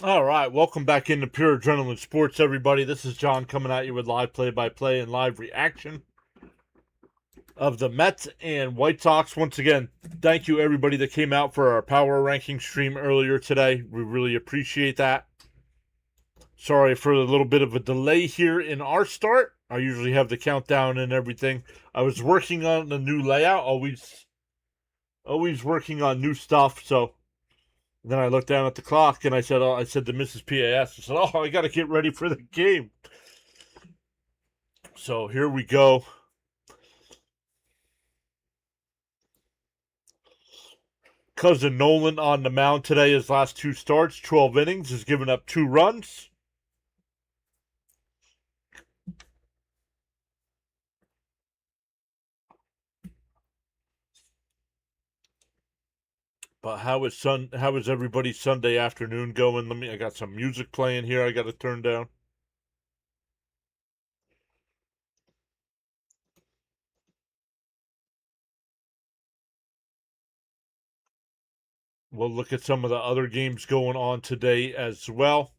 All right, welcome back into Pure Adrenaline Sports, everybody. This is John coming at you with live play-by-play and live reaction of the Mets and White Sox. Once again, thank you everybody that came out for our Power Ranking stream earlier today. We really appreciate that. Sorry for a little bit of a delay here in our start. I usually have the countdown and everything. I was working on the new layout, always working on new stuff, so then I looked down at the clock and I said to Mrs. PAS, I said, "Oh, I got to get ready for the game." So here we go. Cousin Nolan on the mound today. His last two starts, 12 innings, has given up 2 runs. But how is everybody's Sunday afternoon going? I got some music playing here I got to turn down. We'll look at some of the other games going on today as well.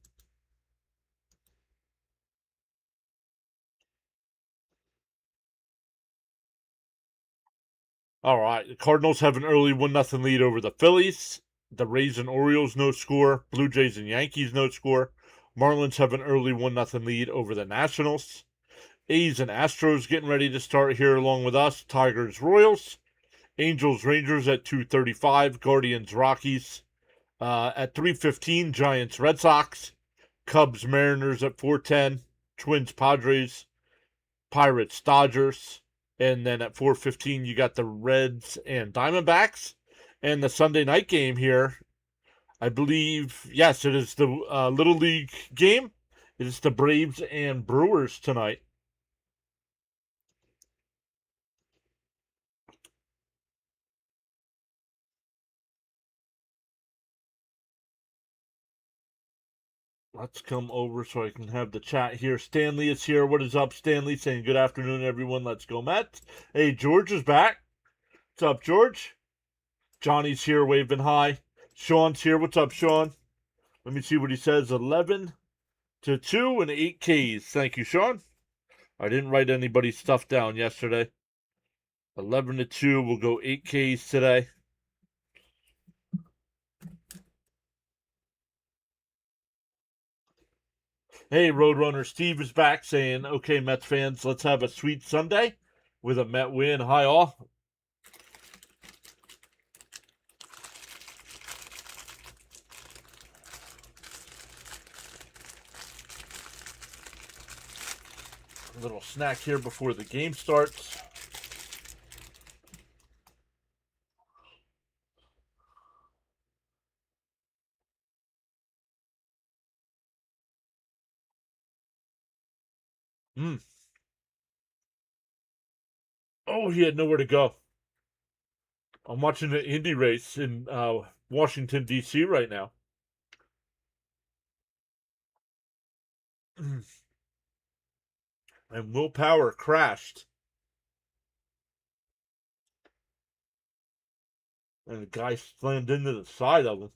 All right, the Cardinals have an early 1-0 lead over the Phillies. The Rays and Orioles no score. Blue Jays and Yankees no score. Marlins have an early 1-0 lead over the Nationals. A's and Astros getting ready to start here along with us. Tigers, Royals. Angels, Rangers at 2:35. Guardians, Rockies at 3:15. Giants, Red Sox. Cubs, Mariners at 4:10. Twins, Padres. Pirates, Dodgers. And then at 4:15, you got the Reds and Diamondbacks. And the Sunday night game here, I believe, yes, it is the Little League game. It is the Braves and Brewers tonight. Let's come over so I can have the chat here. Stanley is here. What is up, Stanley? Saying good afternoon, everyone. Let's go, Mets. Hey, George is back. What's up, George? Johnny's here, waving hi. Sean's here. What's up, Sean? Let me see what he says. 11-2 and 8 Ks. Thank you, Sean. I didn't write anybody's stuff down yesterday. 11-2. We'll go 8 Ks today. Hey, Roadrunner Steve is back saying, okay, Mets fans, let's have a sweet Sunday with a Met win. Hi, all. A little snack here before the game starts. Mm. Oh, he had nowhere to go. I'm watching the Indy race in Washington, D.C. right now. And Will Power crashed. And the guy slammed into the side of him.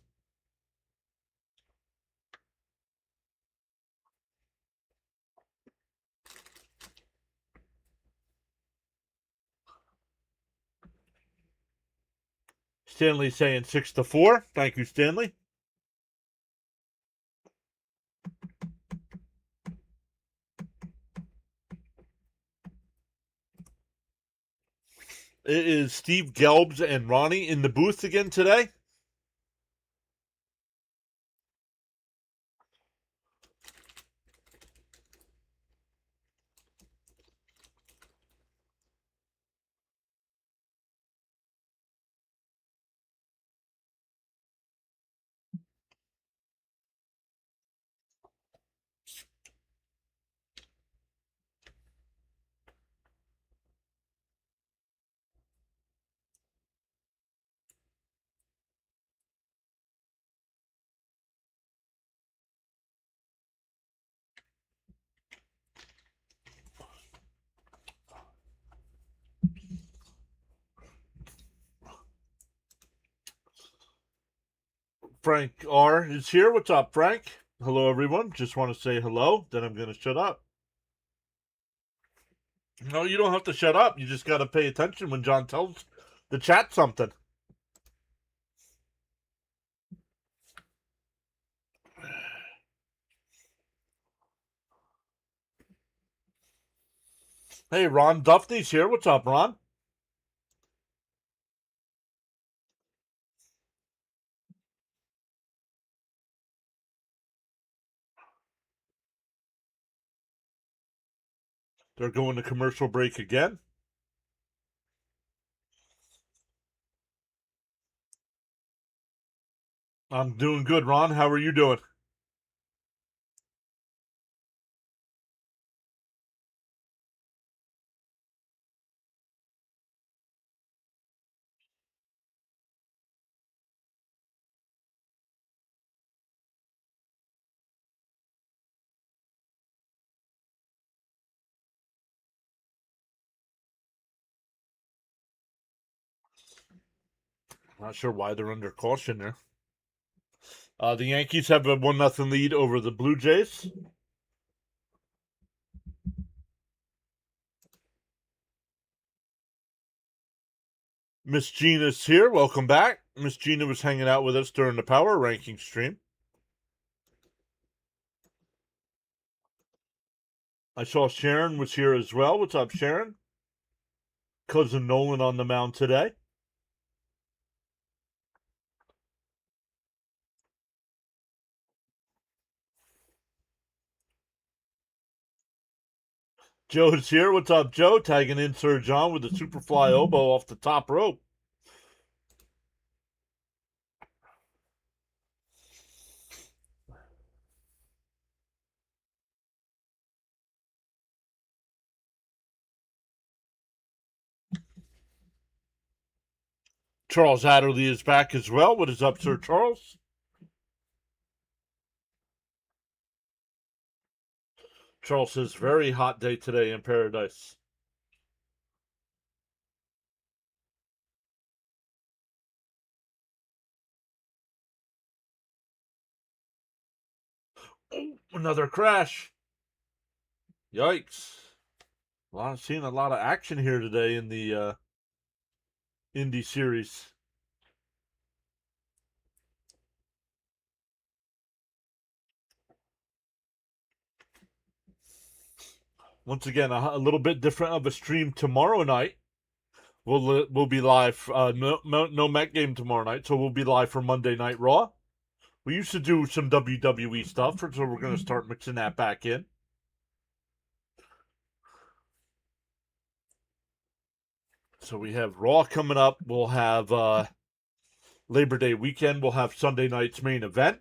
Stanley saying 6-4. Thank you, Stanley. It is Steve Gelbs and Ronnie in the booth again today. Frank R. is here. What's up, Frank? Hello, everyone. Just want to say hello. Then I'm going to shut up. No, you don't have to shut up. You just got to pay attention when John tells the chat something. Hey, Ron Duffney's here. What's up, Ron? They're going to commercial break again. I'm doing good, Ron. How are you doing? Not sure why they're under caution there. The Yankees have a 1-0 lead over the Blue Jays. Miss Gina's here. Welcome back. Miss Gina was hanging out with us during the Power Rankings stream. I saw Sharon was here as well. What's up, Sharon? Cousin Nolan on the mound today. Joe's here. What's up, Joe? Tagging in Sir John with a super fly elbow off the top rope. Charles Adderley is back as well. What is up, Sir Charles? Charles says, very hot day today in paradise. Oh, another crash. Yikes. Seeing a lot of action here today in the Indy Series. Once again, a little bit different of a stream tomorrow night. We'll be live. No Met game tomorrow night, so we'll be live for Monday Night Raw. We used to do some WWE stuff, so we're going to start mixing that back in. So we have Raw coming up. We'll have Labor Day weekend. We'll have Sunday night's main event.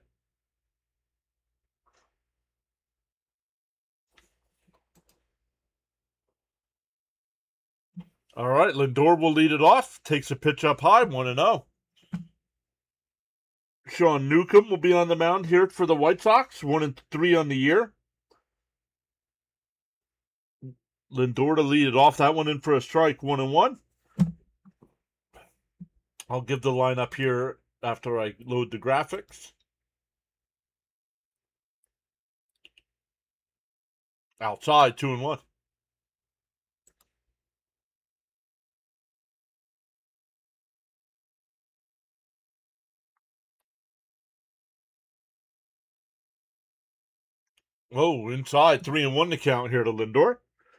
All right, Lindor will lead it off. Takes a pitch up high, 1-0. Sean Newcomb will be on the mound here for the White Sox, 1-3 on the year. Lindor to lead it off. That one in for a strike, 1-1. I'll give the lineup here after I load the graphics. Outside, 2-1. Oh, inside, 3-1 to count here to Lindor.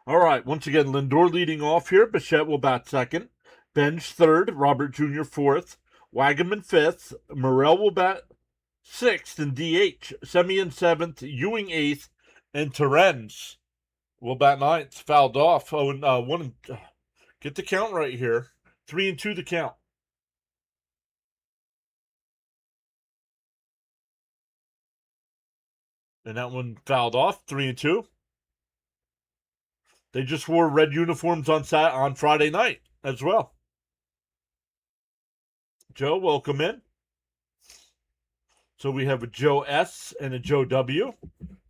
All right, once again, Lindor leading off here. Bichette will bat second. Bench third. Robert Jr. fourth. Wagaman fifth. Morel will bat sixth in DH. Semien seventh. Ewing eighth. And Terens will bat ninth. Fouled off. Oh, and one. Get the count right here. 3-2 the count. And that one fouled off. 3-2. They just wore red uniforms on Friday night as well. Joe, welcome in. So we have a Joe S and a Joe W.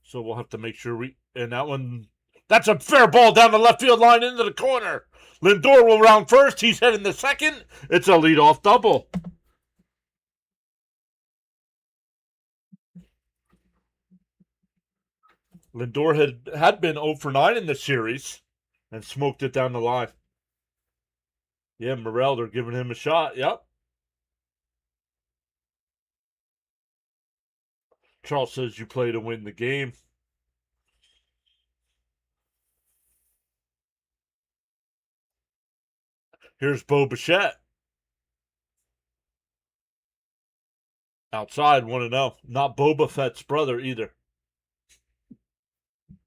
So we'll have to make sure and that one, that's a fair ball down the left field line into the corner. Lindor will round first. He's heading to second. It's a leadoff double. Lindor had been 0 for 9 in the series and smoked it down the line. Yeah, Morel, they're giving him a shot. Yep. Charles says you play to win the game. Here's Bo Bichette. Outside, 1-0. Not Boba Fett's brother either.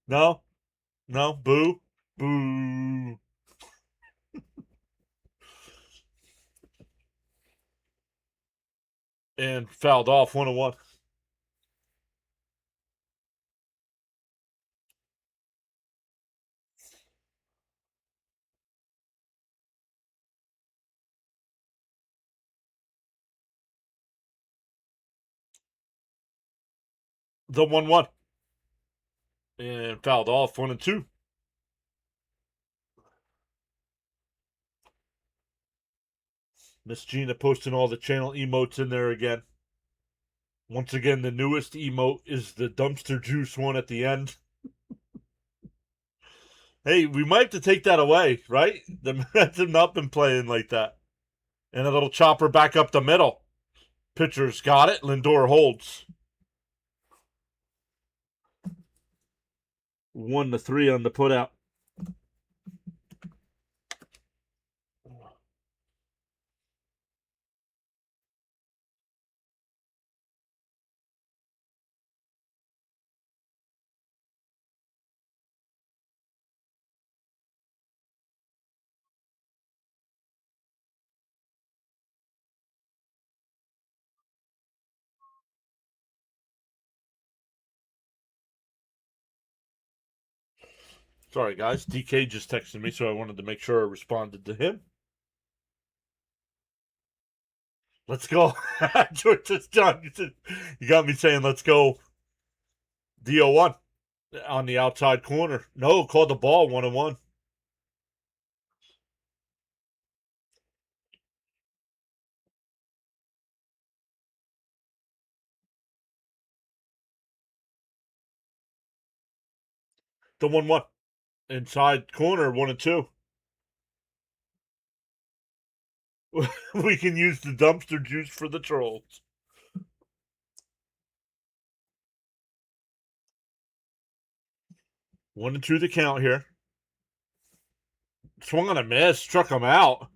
No? No? Boo? Boo. And fouled off, 1-1. The 1-1. And fouled off, 1-2. Miss Gina posting all the channel emotes in there again. Once again, the newest emote is the dumpster juice one at the end. Hey, we might have to take that away, right? The Mets have not been playing like that. And a little chopper back up the middle. Pitcher's got it. Lindor holds. 1-3 on the putout. Sorry, guys. DK just texted me, so I wanted to make sure I responded to him. Let's go. George John, you got me saying let's go. DO1 on the outside corner. No, called the ball 1-1. The 1-1. Inside corner, 1-2. We can use the dumpster juice for the trolls. 1-2 the count here. Swung on a miss, struck him out.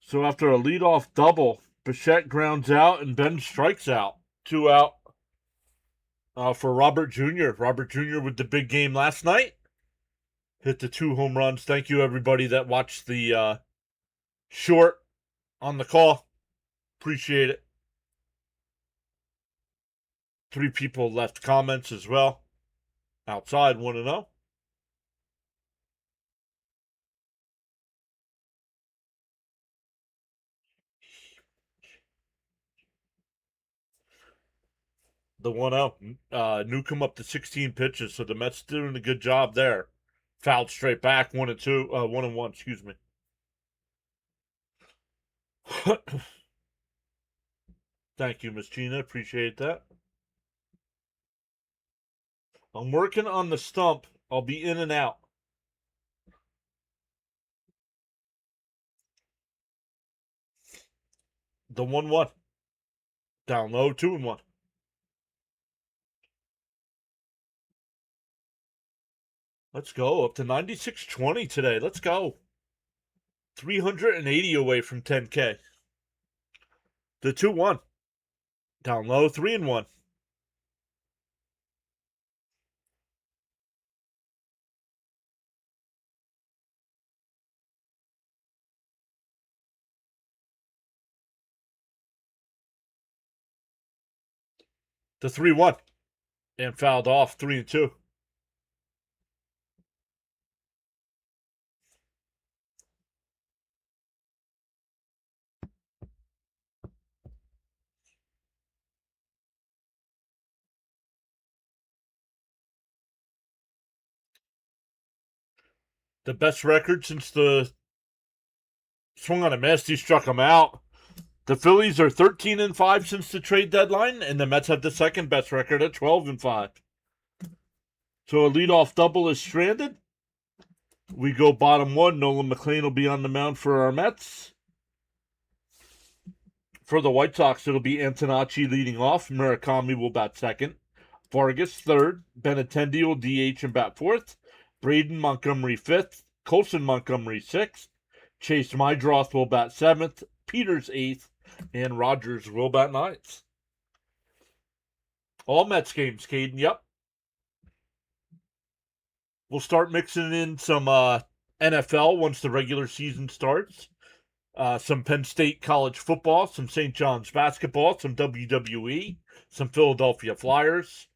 So after a leadoff double, Bichette grounds out and Ben strikes out. 2 out for Robert Jr. Robert Jr. with the big game last night. Hit the 2 home runs. Thank you, everybody that watched the short on the call. Appreciate it. 3 people left comments as well. Outside, 1-0. The 1-0. Newcomb up to 16 pitches, so the Mets doing a good job there. Fouled straight back, 1-2, 1-1, excuse me. Thank you, Miss Gina. Appreciate that. I'm working on the stump. I'll be in and out. The 1-1. Down low, 2-1. Let's go. Up to 96.20 today. Let's go. 380 away from 10K. The 2-1. Down low, 3-1. The 3-1. And fouled off, 3-2. The best record since the swung on a miss. He struck him out. The Phillies are 13-5 since the trade deadline, and the Mets have the second best record at 12-5. So a leadoff double is stranded. We go bottom one. Nolan McLean will be on the mound for our Mets. For the White Sox, it'll be Antonacci leading off. Murakami will bat second. Vargas third. Benintendi will DH and bat fourth. Braden Montgomery fifth. Colson Montgomery sixth. Chase Mydroth will bat seventh. Peters eighth. And Rogers will bat ninth. All Mets games, Caden. Yep. We'll start mixing in some NFL once the regular season starts. Some Penn State college football, some St. John's basketball, some WWE, some Philadelphia Flyers.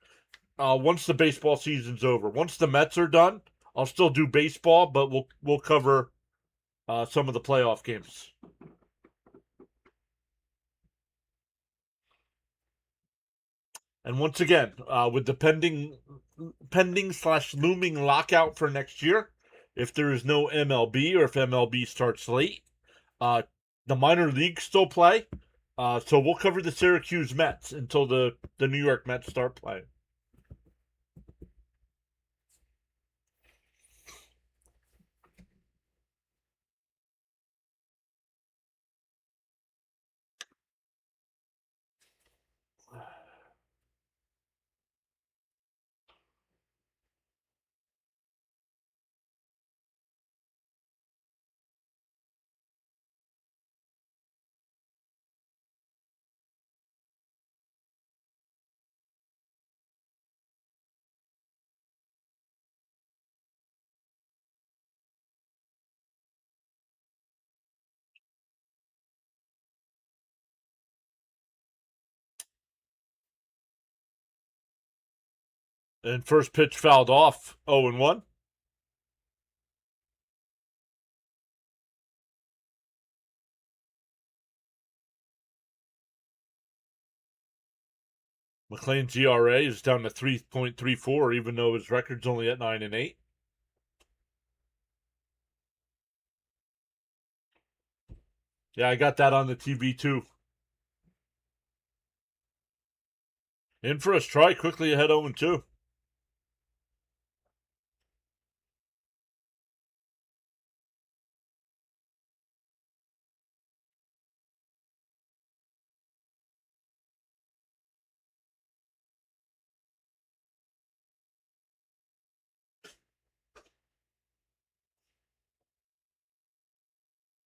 Once the baseball season's over, once the Mets are done, I'll still do baseball, but we'll cover some of the playoff games. And once again, with the pending slash looming lockout for next year, if there is no MLB or if MLB starts late, the minor leagues still play. So we'll cover the Syracuse Mets until the New York Mets start playing. And first pitch fouled off, 0-1. McLean's ERA is down to 3.34, even though his record's only at 9-8. Yeah, I got that on the TV too. In for a strike, quickly ahead 0-2.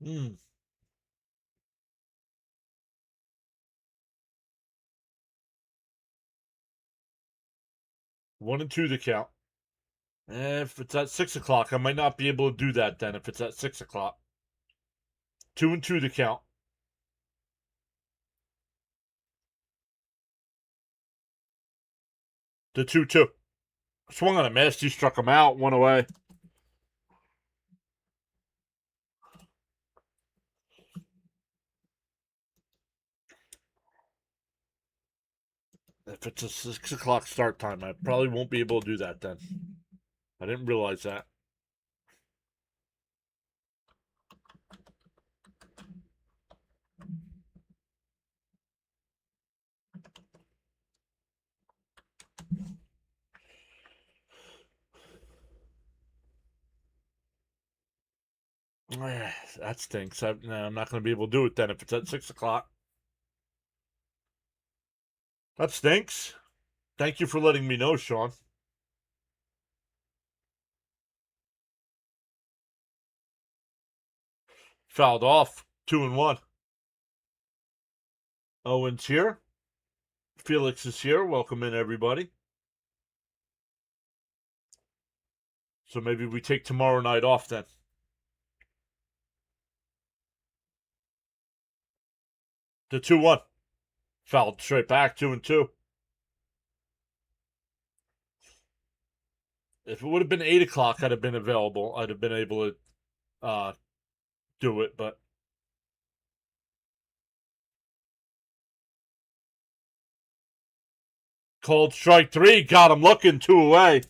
Hmm. 1-2 the count. If it's at 6 o'clock, I might not be able to do that then if it's at 6 o'clock. 2-2 the count. The 2-2. Swung on a miss. He struck him out. One away. If it's a 6 o'clock start time, I probably won't be able to do that then. I didn't realize that. That stinks. I'm not going to be able to do it then if it's at 6 o'clock. That stinks. Thank you for letting me know, Sean. Fouled off. 2-1. Owen's here. Felix is here. Welcome in, everybody. So maybe we take tomorrow night off then. The 2-1. Fouled straight back. 2-2. If it would have been 8 o'clock, I'd have been available. I'd have been able to do it, but called strike 3. Got him looking. 2 away.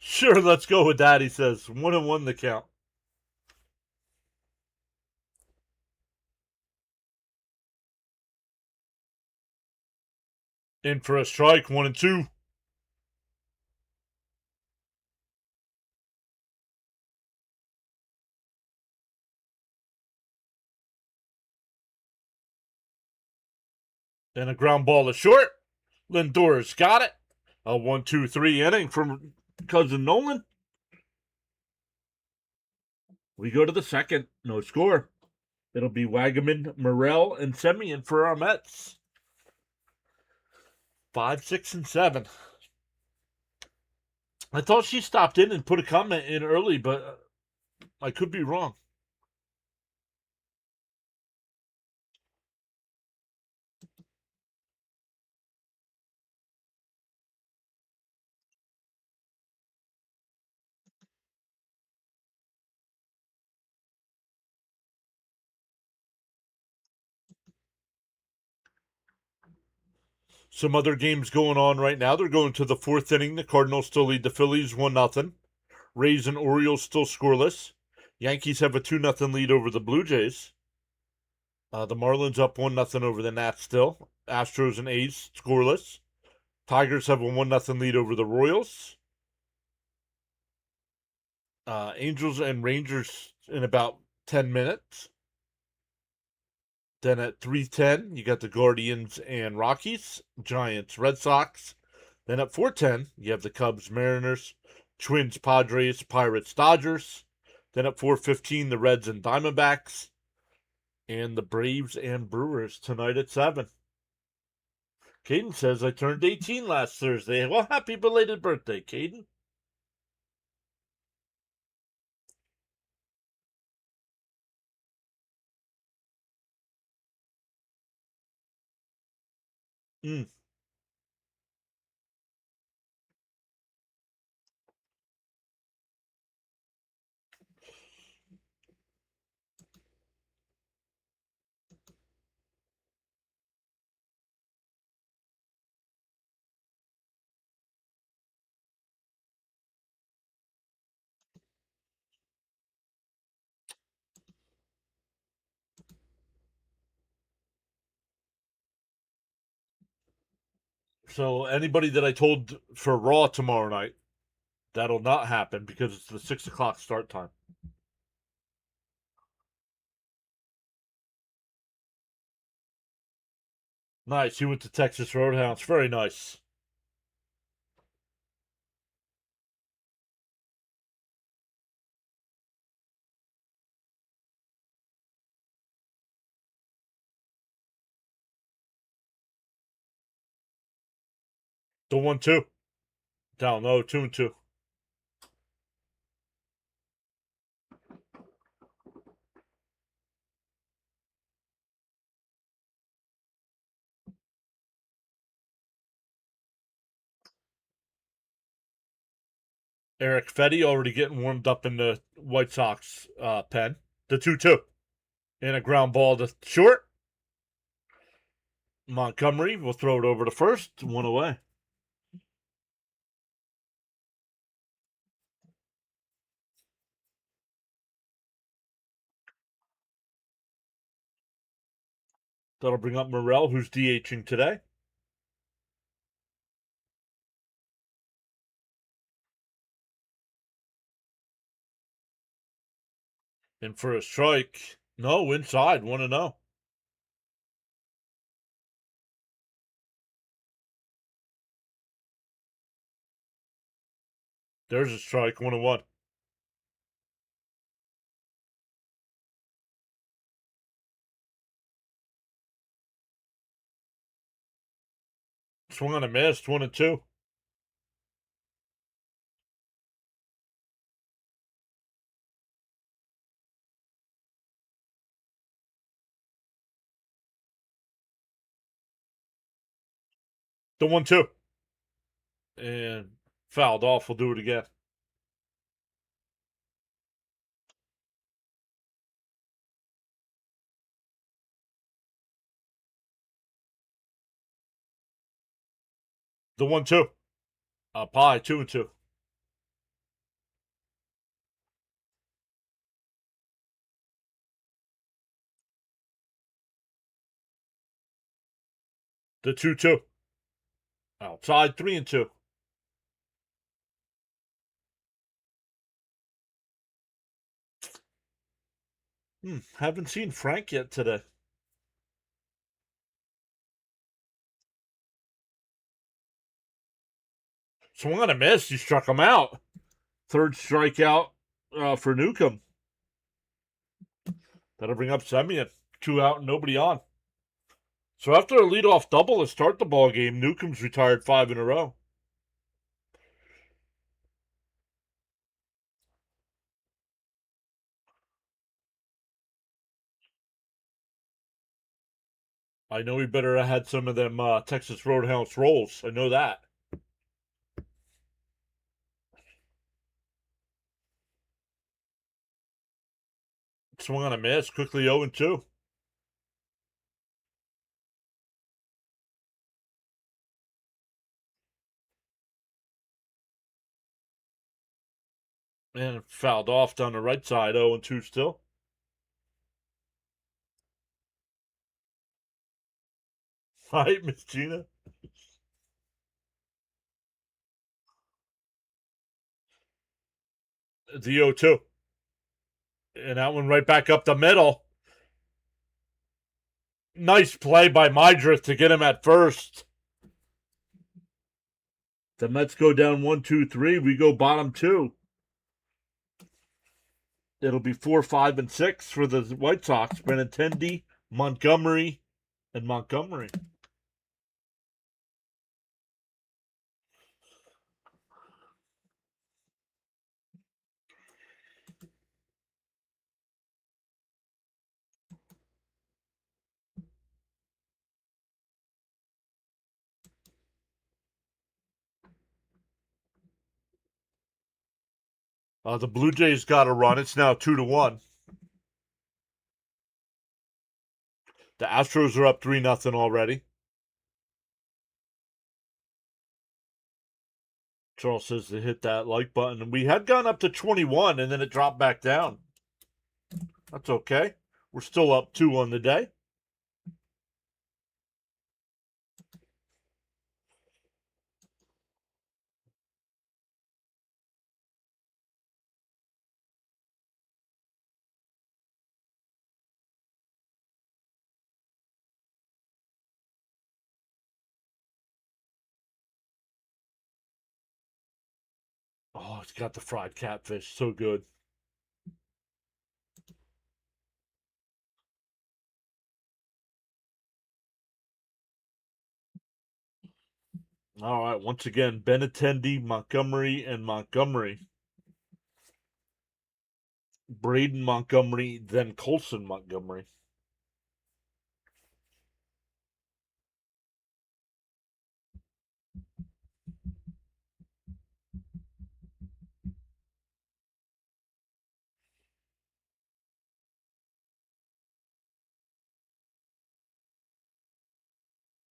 Sure, let's go with that, he says. 1-1 the count. In for a strike, 1-2. And a ground ball to short. Lindor's got it. A 1-2-3 inning from cousin Nolan. We go to the second. No score. It'll be Wagaman, Morel, and Semien for our Mets. 5, 6, and 7. I thought she stopped in and put a comment in early, but I could be wrong. Some other games going on right now. They're going to the fourth inning. The Cardinals still lead the Phillies 1-0. Rays and Orioles still scoreless. Yankees have a 2-0 lead over the Blue Jays. The Marlins up 1-0 over the Nats still. Astros and A's scoreless. Tigers have a 1-0 lead over the Royals. Angels and Rangers in about 10 minutes. Then at 3:10, you got the Guardians and Rockies, Giants, Red Sox. Then at 4:10, you have the Cubs, Mariners, Twins, Padres, Pirates, Dodgers. Then at 4:15, the Reds and Diamondbacks, and the Braves and Brewers tonight at 7. Caden says I turned 18 last Thursday. Well, happy belated birthday, Caden. Mm. So anybody that I told for Raw tomorrow night, that'll not happen because it's the 6 o'clock start time. Nice. You went to Texas Roadhouse. Very nice. The 1-2. Down low, 2-2. Eric Fetty already getting warmed up in the White Sox pen. The 2-2. And a ground ball to short. Montgomery will throw it over to first. One away. That'll bring up Morel, who's DHing today. And for a strike. No, inside. 1-0. There's a strike. 1-1. Swung on a miss. 1-2. The 1-2. And fouled off. We'll do it again. The 1-2. Pie. 2-2. The 2-2. Outside 3-2. Haven't seen Frank yet today. Swung on a miss. You struck him out. Third strikeout for Newcomb. That'll bring up Semien. 2 out and nobody on. So after a leadoff double to start the ball game, Newcomb's retired 5 in a row. I know he better have had some of them Texas Roadhouse rolls. I know that. Swung on a miss. Quickly 0-2. And fouled off down the right side. 0-2 still. Right, Miss Gina? The 0-2. And that one right back up the middle. Nice play by Mydrith to get him at first. The Mets go down 1-2-3. We go bottom 2. It'll be 4, 5, and 6 for the White Sox. Benintendi, Montgomery, and Montgomery. The Blue Jays got a run. It's now 2-1. The Astros are up 3-0 already. Charles says to hit that like button. We had gone up to 21 and then it dropped back down. That's okay. We're still up 2 on the day. Oh, it's got the fried catfish. So good. All right. Once again, Benintendi, Montgomery, and Montgomery. Braden Montgomery, then Colson Montgomery.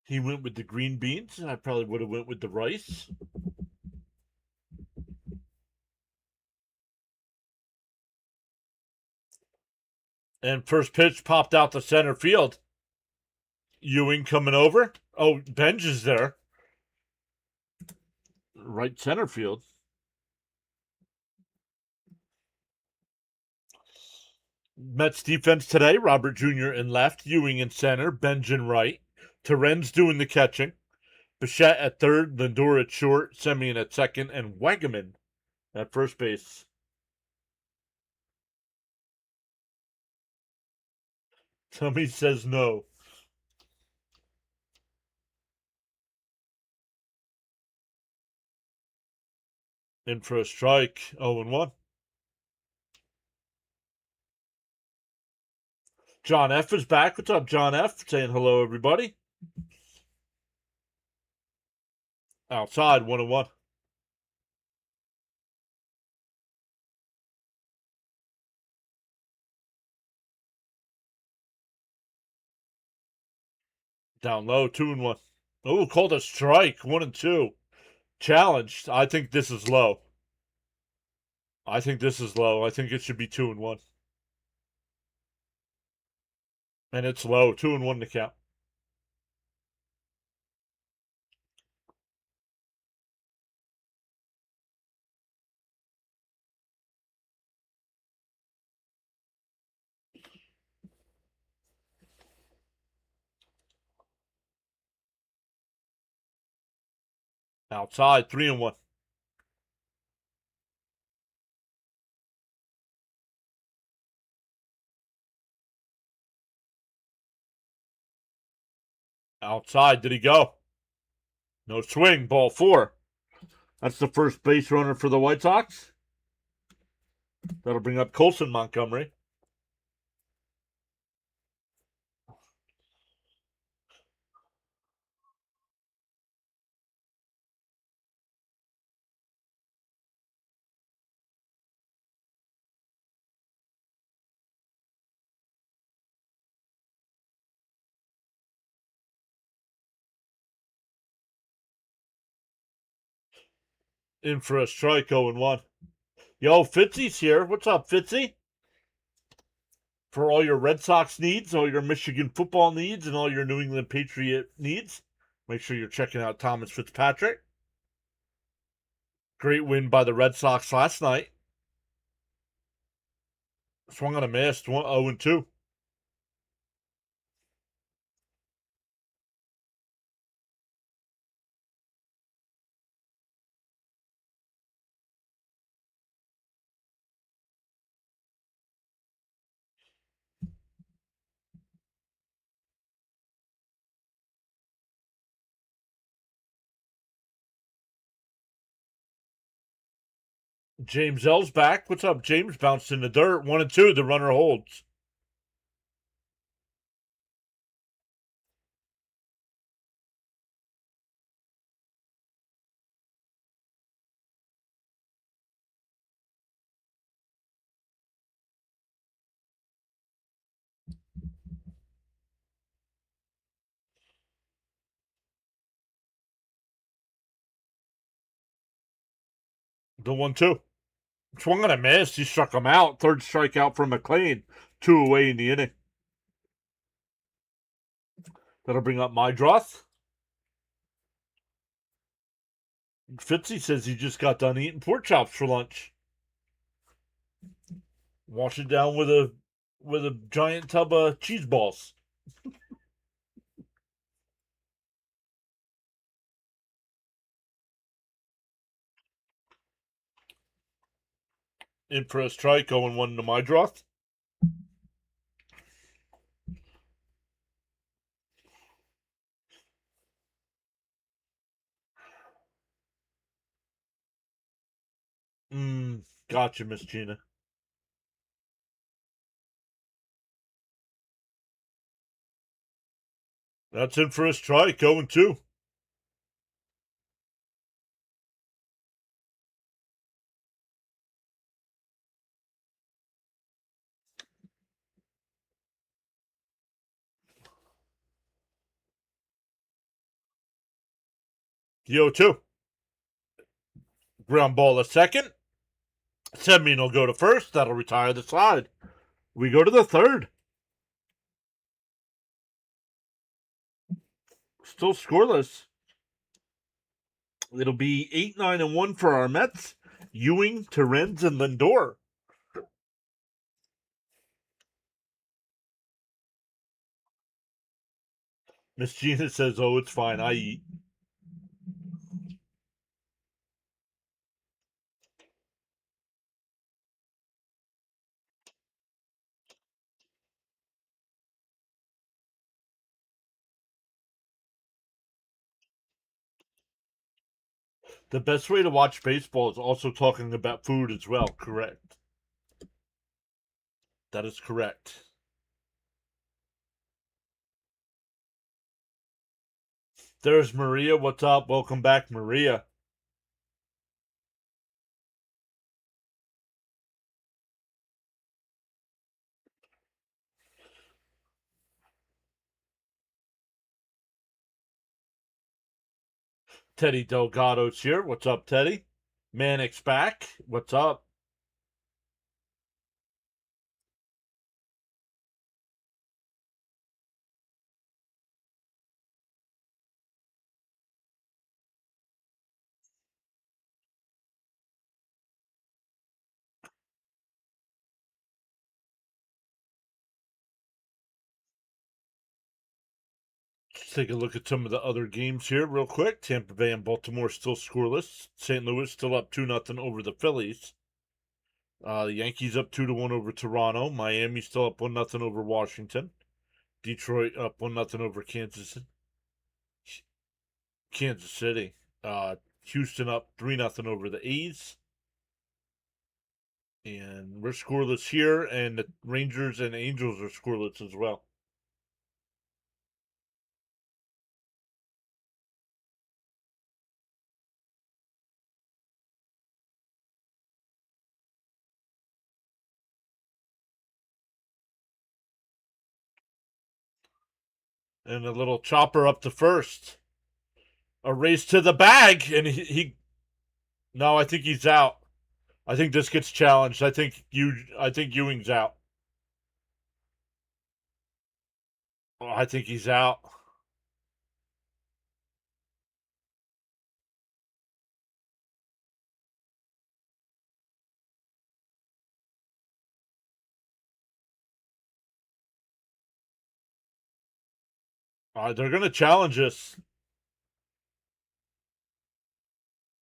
He went with the green beans, and I probably would have went with the rice. And first pitch popped out to center field. Ewing coming over. Oh, Benj is there. Right center field. Mets defense today, Robert Jr. in left, Ewing in center, Benj in right. Terren's doing the catching. Bichette at third, Lindor at short, Semien at second, and Wagaman at first base. Tommy says no. In for a strike, 0-1. John F. is back. What's up, John F? Saying hello, everybody. Outside, 1-1. Down low, 2-1. Oh, called a strike, 1-2. Challenged. I think this is low. I think it should be 2-1. And it's low, 2-1 to count. Outside, 3-1. Outside, did he go? No swing, ball 4. That's the first base runner for the White Sox. That'll bring up Colson Montgomery. In for a strike, 0-1. Yo, Fitzy's here. What's up, Fitzy? For all your Red Sox needs, all your Michigan football needs, and all your New England Patriot needs, make sure you're checking out Thomas Fitzpatrick. Great win by the Red Sox last night. Swung on a miss, 0-2. James L's back. What's up, James? Bounced in the dirt. 1-2. The runner holds. The 1-2. Swung on a miss. He struck him out. Third strikeout from McLean. 2 away in the inning. That'll bring up Mydroth. Fitzy says he just got done eating pork chops for lunch. Wash it down with a giant tub of cheese balls. In for a strike, 0-1 to Mydroth. Gotcha, Miss Gina. That's in for a strike, 0-2. The 0-2. Ground ball a second. Semien will go to first. That'll retire the side. We go to the third. Still scoreless. It'll be 8-9-1 for our Mets. Ewing, Terrens, and Lindor. Miss Gina says, "Oh, it's fine. I eat." The best way to watch baseball is also talking about food as well. Correct. That is correct. There's Maria. What's up? Welcome back, Maria. Teddy Delgado's here. What's up, Teddy? Manic's back. What's up? Let's take a look at some of the other games here real quick. Tampa Bay and Baltimore still scoreless. St. Louis still up 2-0 over the Phillies. The Yankees up 2-1 over Toronto. Miami still up 1-0 over Washington. Detroit up 1-0 over Kansas City. Houston up 3-0 over the A's. And we're scoreless here, and the Rangers and Angels are scoreless as well. And a little chopper up to first. A race to the bag, and he no, I think he's out. I think this gets challenged. I think Ewing's out. Oh, I think he's out. They're gonna challenge us.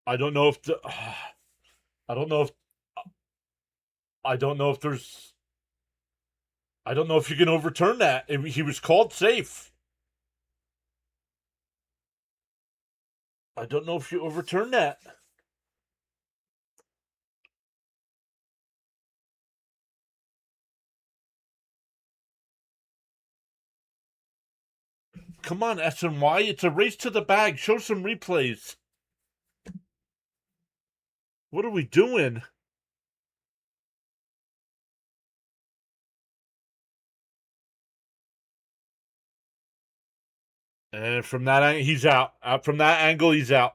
I don't know if the, I don't know if I don't know if there's I don't know if you can overturn that. He was called safe. I don't know if you overturn that. Come on, SNY. It's a race to the bag. Show some replays. What are we doing? And from that angle, he's out. From that angle, he's out.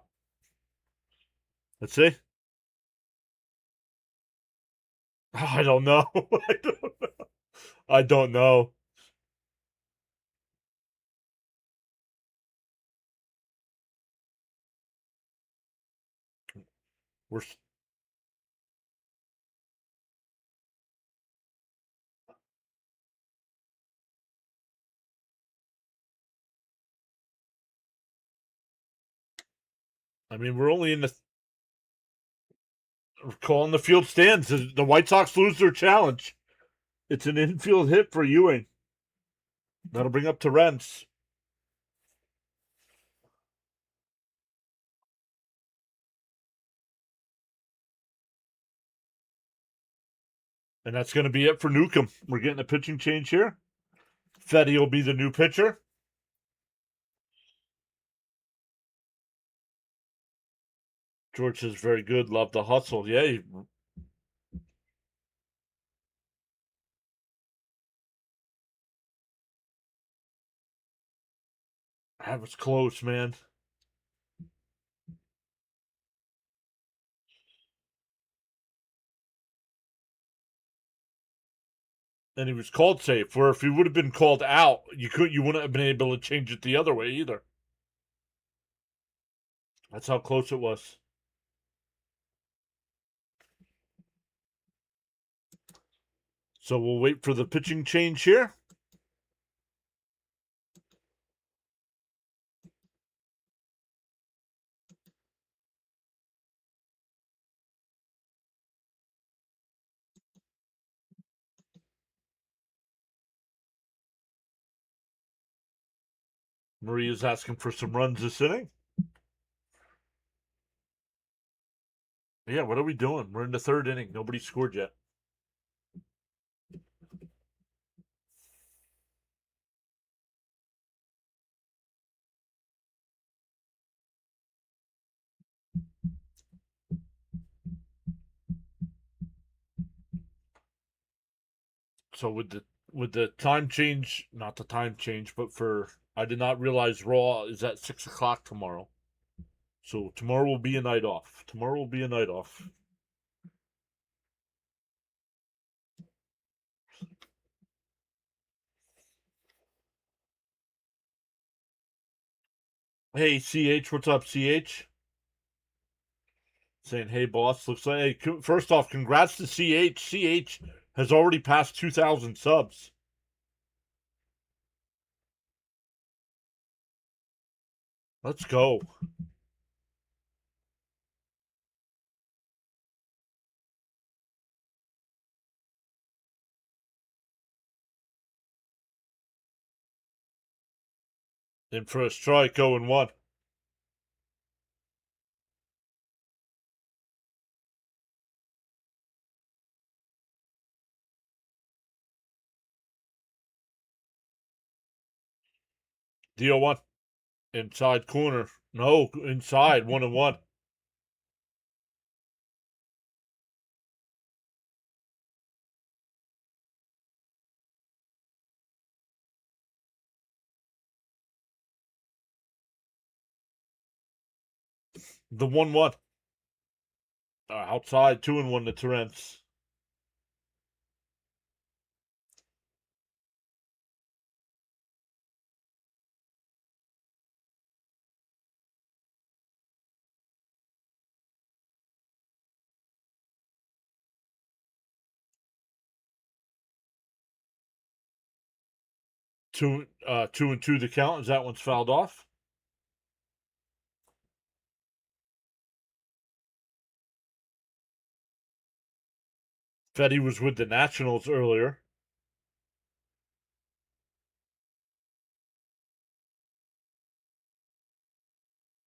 Let's see. I don't know. I don't know. We're we're only in the calling the field stands. The White Sox lose their challenge. It's an infield hit for Ewing. That'll bring up Torrance. And that's going to be it for Newcomb. We're getting a pitching change here. Fetty will be the new pitcher. George is very good. Love the hustle. Yeah. That was close, man. And he was called safe. Where if he would have been called out, you wouldn't have been able to change it the other way either. That's how close it was. So we'll wait for the pitching change here. Maria's asking for some runs this inning. Yeah, what are we doing? We're in the third inning. Nobody scored yet. So with the time change, not the time change, but I did not realize Raw is at 6 o'clock tomorrow. So tomorrow will be a night off. Tomorrow will be a night off. Hey CH, what's up CH? Saying hey boss. Looks like hey, first off, congrats to CH. CH has already passed 2,000 subs. Let's go. In for a strike, 0-1. Deal one. Inside corner. No, inside, 1-1. The 1-1. Outside, 2-1 to Terrence. Two and two the count as that one's fouled off. Fetty was with the Nationals earlier.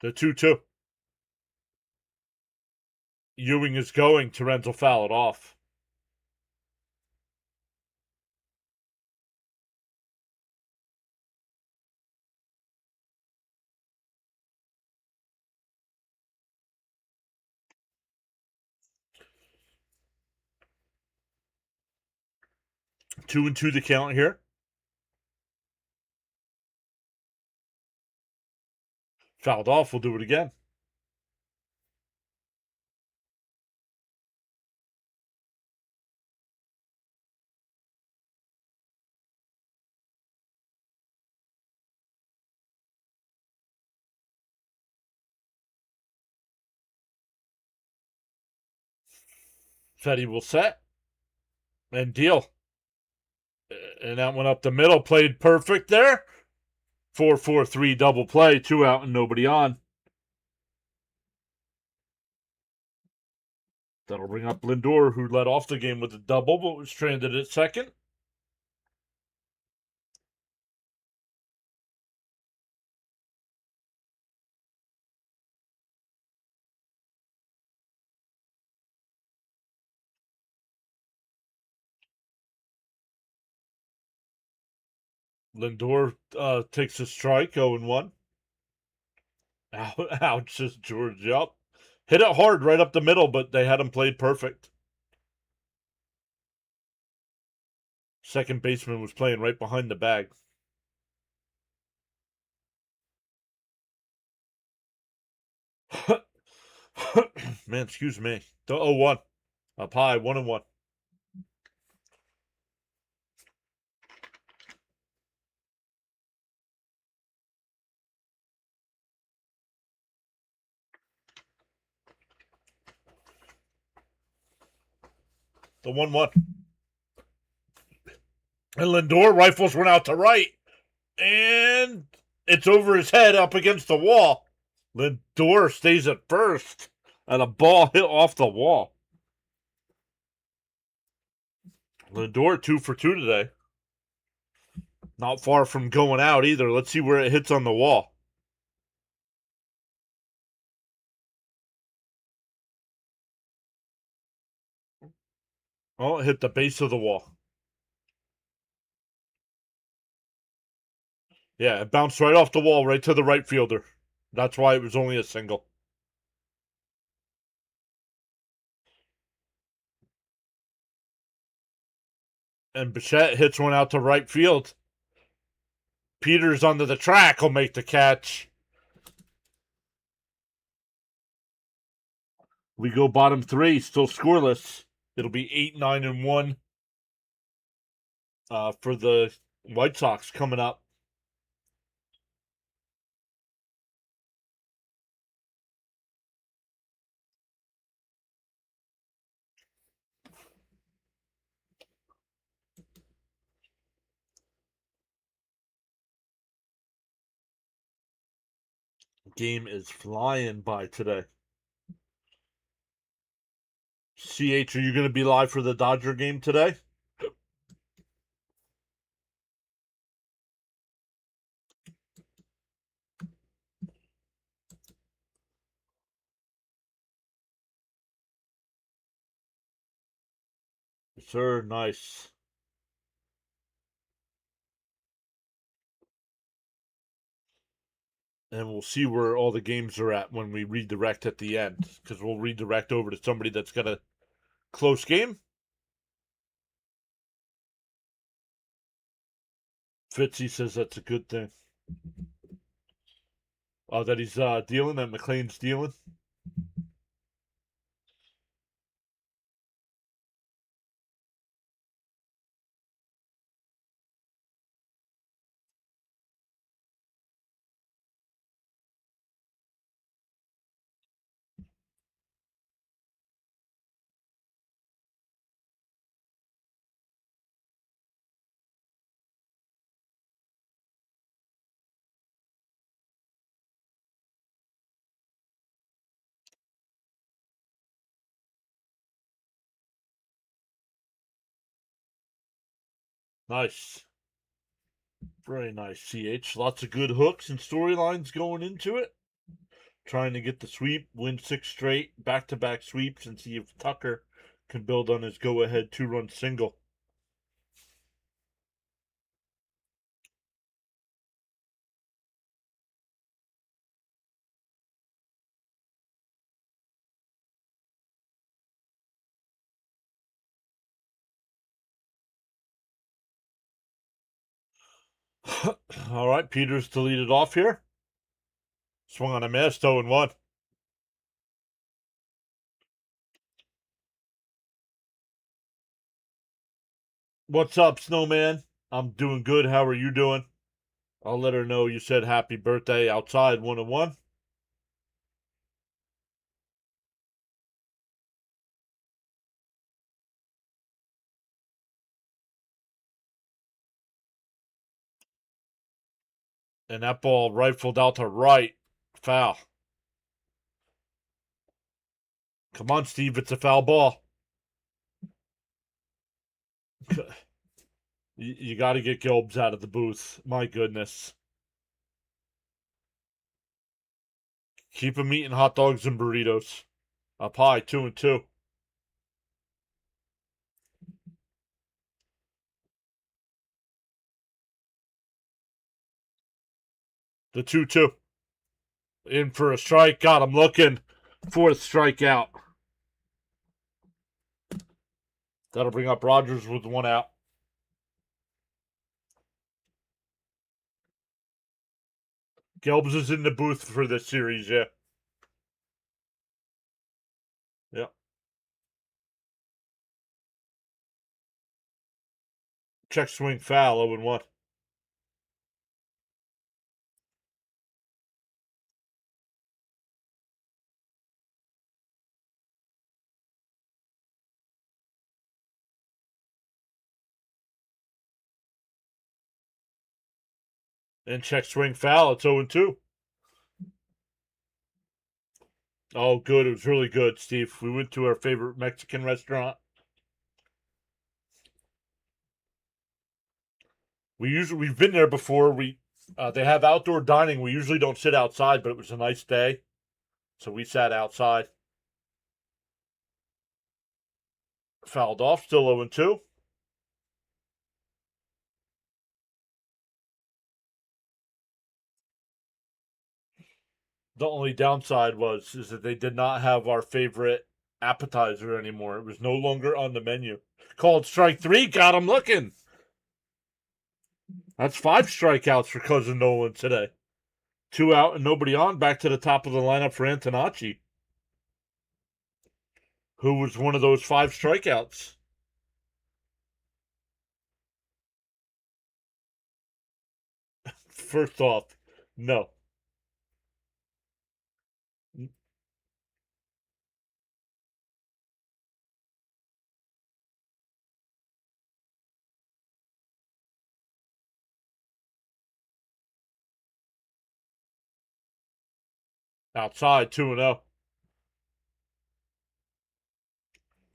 The 2-2. Ewing is going. Terrence will foul it off. Two and two the count here. Fouled off. We'll do it again. Fetty will set and deal. And that went up the middle. Played perfect there. 4-4-3 double play. 2 out and nobody on. That'll bring up Lindor, who led off the game with a double, but was stranded at second. Lindor takes a strike, 0-1. Ouch, says George. Yup. Hit it hard right up the middle, but they had him played perfect. Second baseman was playing right behind the bag. Man, excuse me. The 0-1. Up high, 1-1. The 1-1. And Lindor rifles one out to right. And it's over his head up against the wall. Lindor stays at first. And a ball hit off the wall. Lindor 2 for 2 today. Not far from going out either. Let's see where it hits on the wall. Oh, it hit the base of the wall. Yeah, it bounced right off the wall, right to the right fielder. That's why it was only a single. And Bichette hits one out to right field. Peters under the track will make the catch. We go bottom three, still scoreless. It'll be 8-9-1 for the White Sox coming up. Game is flying by today. CH, are you going to be live for the Dodger game today? Sir, nice. And we'll see where all the games are at when we redirect at the end, because we'll redirect over to somebody that's got a close game. Fitzy says that's a good thing. Oh, that he's dealing, that McLean's dealing. Nice. Very nice, CH. Lots of good hooks and storylines going into it. Trying to get the sweep, win 6 straight, back-to-back sweeps, and see if Tucker can build on his go-ahead 2-run single. All right, Peters to lead it off here. Swung on a miss, 0-1. What's up, Snowman? I'm doing good. How are you doing? I'll let her know you said happy birthday outside 101. And that ball rifled out to right. Foul. Come on, Steve. It's a foul ball. You got to get Gilbs out of the booth. My goodness. Keep him eating hot dogs and burritos. Up high, 2-2. The 2-2. In for a strike. Got him looking. 4th strikeout. That'll bring up Rogers with 1 out. Gelbs is in the booth for this series, yeah. Yep. Check swing foul, 0-1. And check swing foul, it's 0-2. Oh, good. It was really good, Steve. We went to our favorite Mexican restaurant. We've been there before. They have outdoor dining. We usually don't sit outside, but it was a nice day, so we sat outside. Fouled off, still 0-2. The only downside is that they did not have our favorite appetizer anymore. It was no longer on the menu. Called strike 3, got him looking. That's 5 strikeouts for Cousin Nolan today. 2 out and nobody on. Back to the top of the lineup for Antonacci, who was one of those 5 strikeouts. First off, no. Outside 2-0.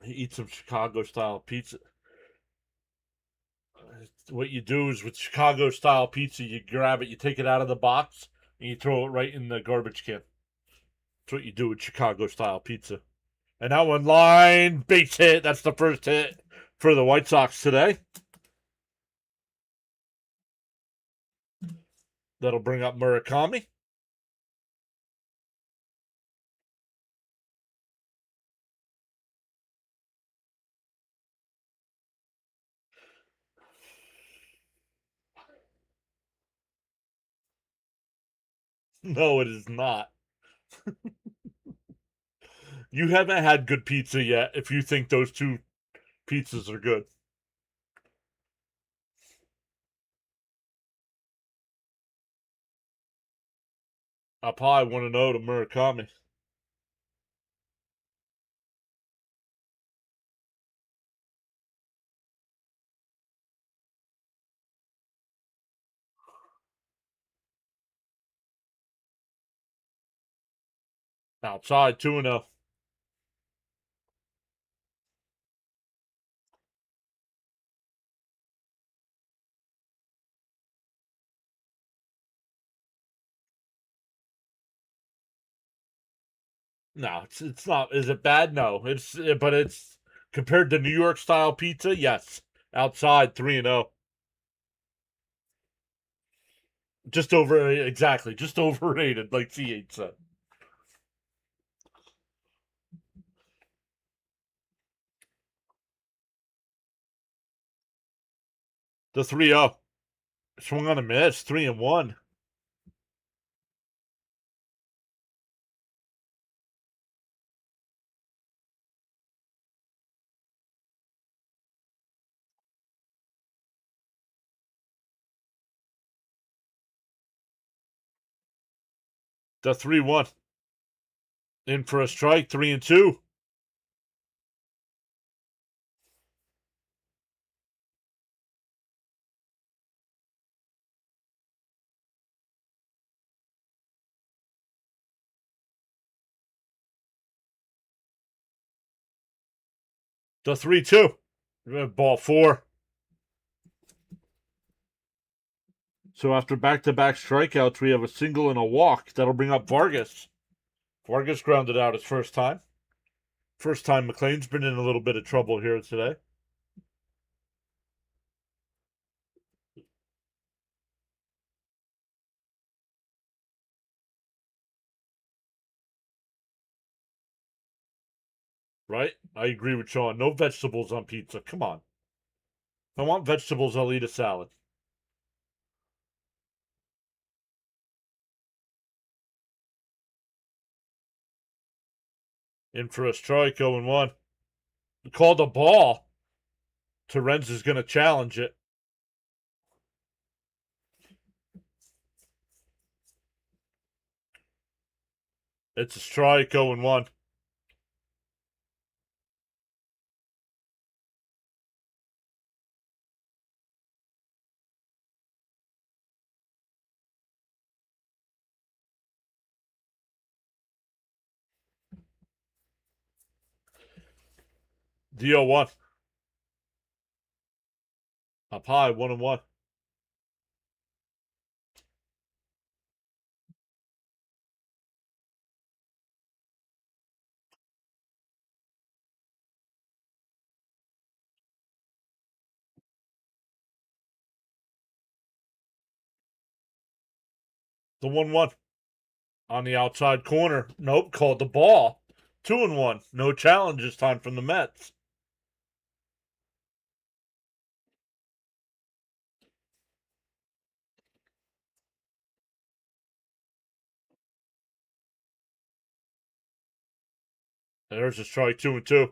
He eats some Chicago style pizza. What you do is with Chicago style pizza, you grab it, you take it out of the box, and you throw it right in the garbage can. That's what you do with Chicago style pizza. And that one line base hit. That's the first hit for the White Sox today. That'll bring up Murakami. No, it is not. You haven't had good pizza yet if you think those two pizzas are good. Up high 1-0 to Murakami. Outside 2-0. No, it's not. Is it bad? No, it's compared to New York style pizza. Yes, outside 3-0. Just over exactly, just overrated, like CH said. The 3-0 swung on a miss, 3-1. The 3-1 in for a strike, 3-2. The 3-2. Ball four. So after back-to-back strikeouts, we have a single and a walk. That'll bring up Vargas. Vargas grounded out his first time. First time McLean's been in a little bit of trouble here today. Right? I agree with Sean. No vegetables on pizza. Come on. If I want vegetables, I'll eat a salad. In for a strike, 0-1. Called a ball. Terens is going to challenge it. It's a strike, 0-1. The 0-1. Up high, 1-1. The 1-1. On the outside corner. Nope, called the ball. 2-1. No challenge this time from the Mets. There's a strike, 2-2.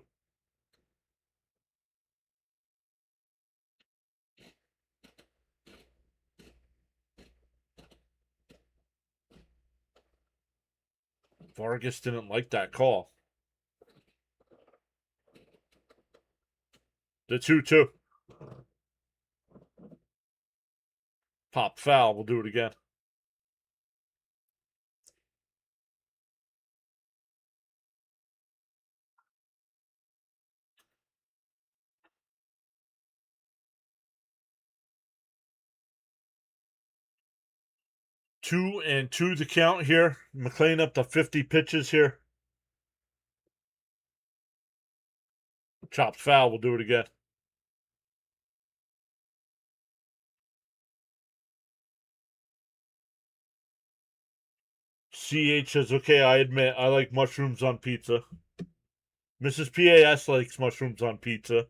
Vargas didn't like that call. The 2-2. Pop foul. We'll do it again. 2-2 to count here. McLean up to 50 pitches here. Chopped foul. We'll do it again. CH says, okay, I admit I like mushrooms on pizza. Mrs. PAS likes mushrooms on pizza.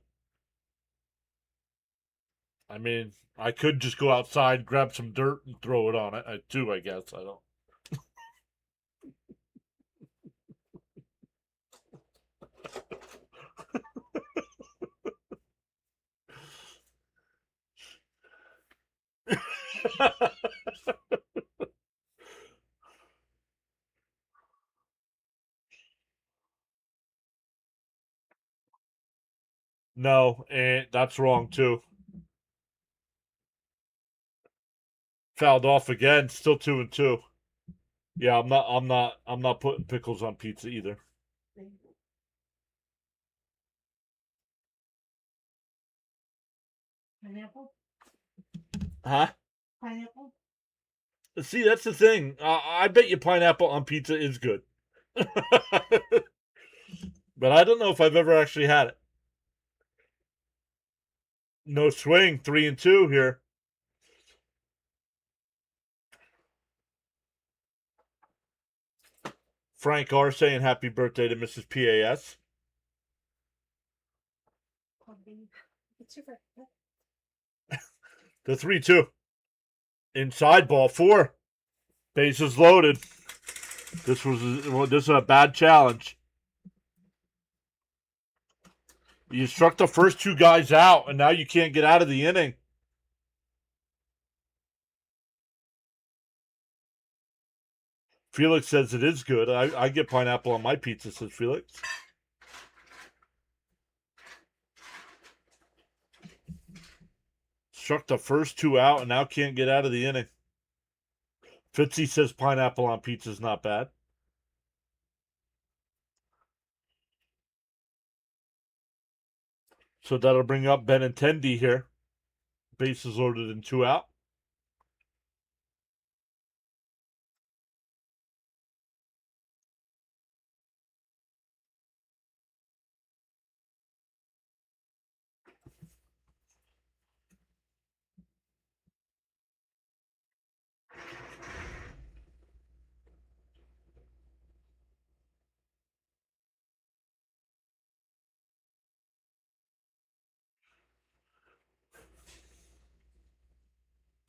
I mean, I could just go outside, grab some dirt, and throw it on it, too, I guess. I don't. No, and that's wrong, too. Fouled off again, still 2-2. Yeah, I'm not putting pickles on pizza either. Pineapple? Huh? Pineapple? See, that's the thing. I bet you pineapple on pizza is good. But I don't know if I've ever actually had it. No swing, 3-2 here. Frank R saying happy birthday to Mrs. PAS. It's your birthday. The 3-2. Inside ball 4. Bases loaded. This is a bad challenge. You struck the first 2 guys out, and now you can't get out of the inning. Felix says it is good. I get pineapple on my pizza, says Felix. Struck the first 2 out and now can't get out of the inning. Fitzy says pineapple on pizza is not bad. So that'll bring up Benintendi here. Bases loaded and 2 out.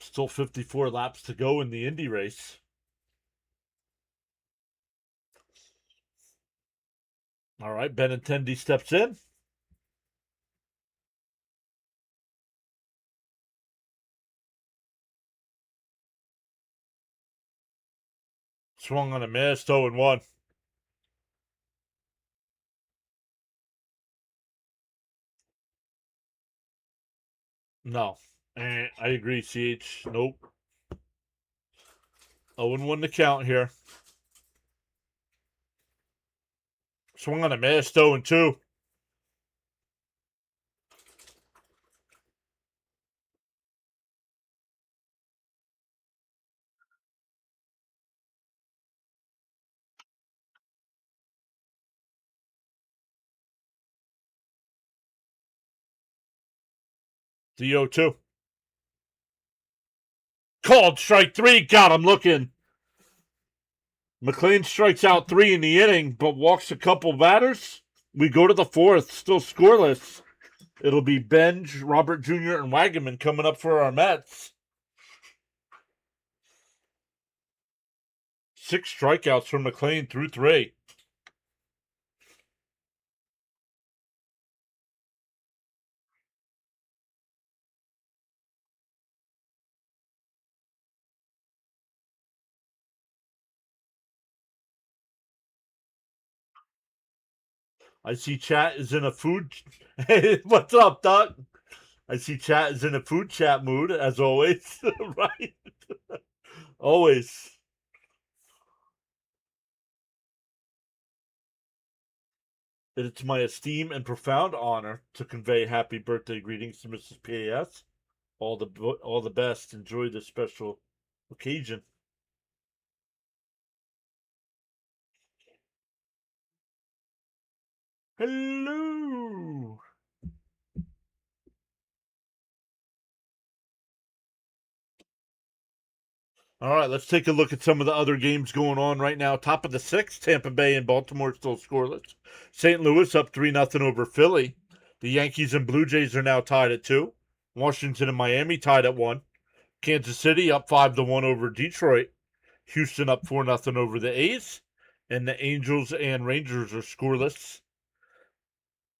Still 54 laps to go in the Indy race. All right, Benintendi steps in. Swung on a miss, 0-1. No. I agree, CH. Nope. 0-1 to count here. Swung on a miss, 0-2. The 0-2. Called strike 3. Got him looking. McLean strikes out 3 in the inning, but walks a couple batters. We go to the 4th, still scoreless. It'll be Benj, Robert Jr., and Wagaman coming up for our Mets. 6 strikeouts from McLean through 3. I see chat is in a food. Hey, what's up, Doc? I see chat is in a food chat mood, as always. Right? Always. It's my esteem and profound honor to convey happy birthday greetings to Mrs. PAS. All the best. Enjoy this special occasion. Hello. All right, let's take a look at some of the other games going on right now. Top of the sixth, Tampa Bay and Baltimore still scoreless. St. Louis up 3-0 over Philly. The Yankees and Blue Jays are now tied at 2. Washington and Miami tied at 1. Kansas City up 5-1 over Detroit. Houston up 4-0 over the A's. And the Angels and Rangers are scoreless.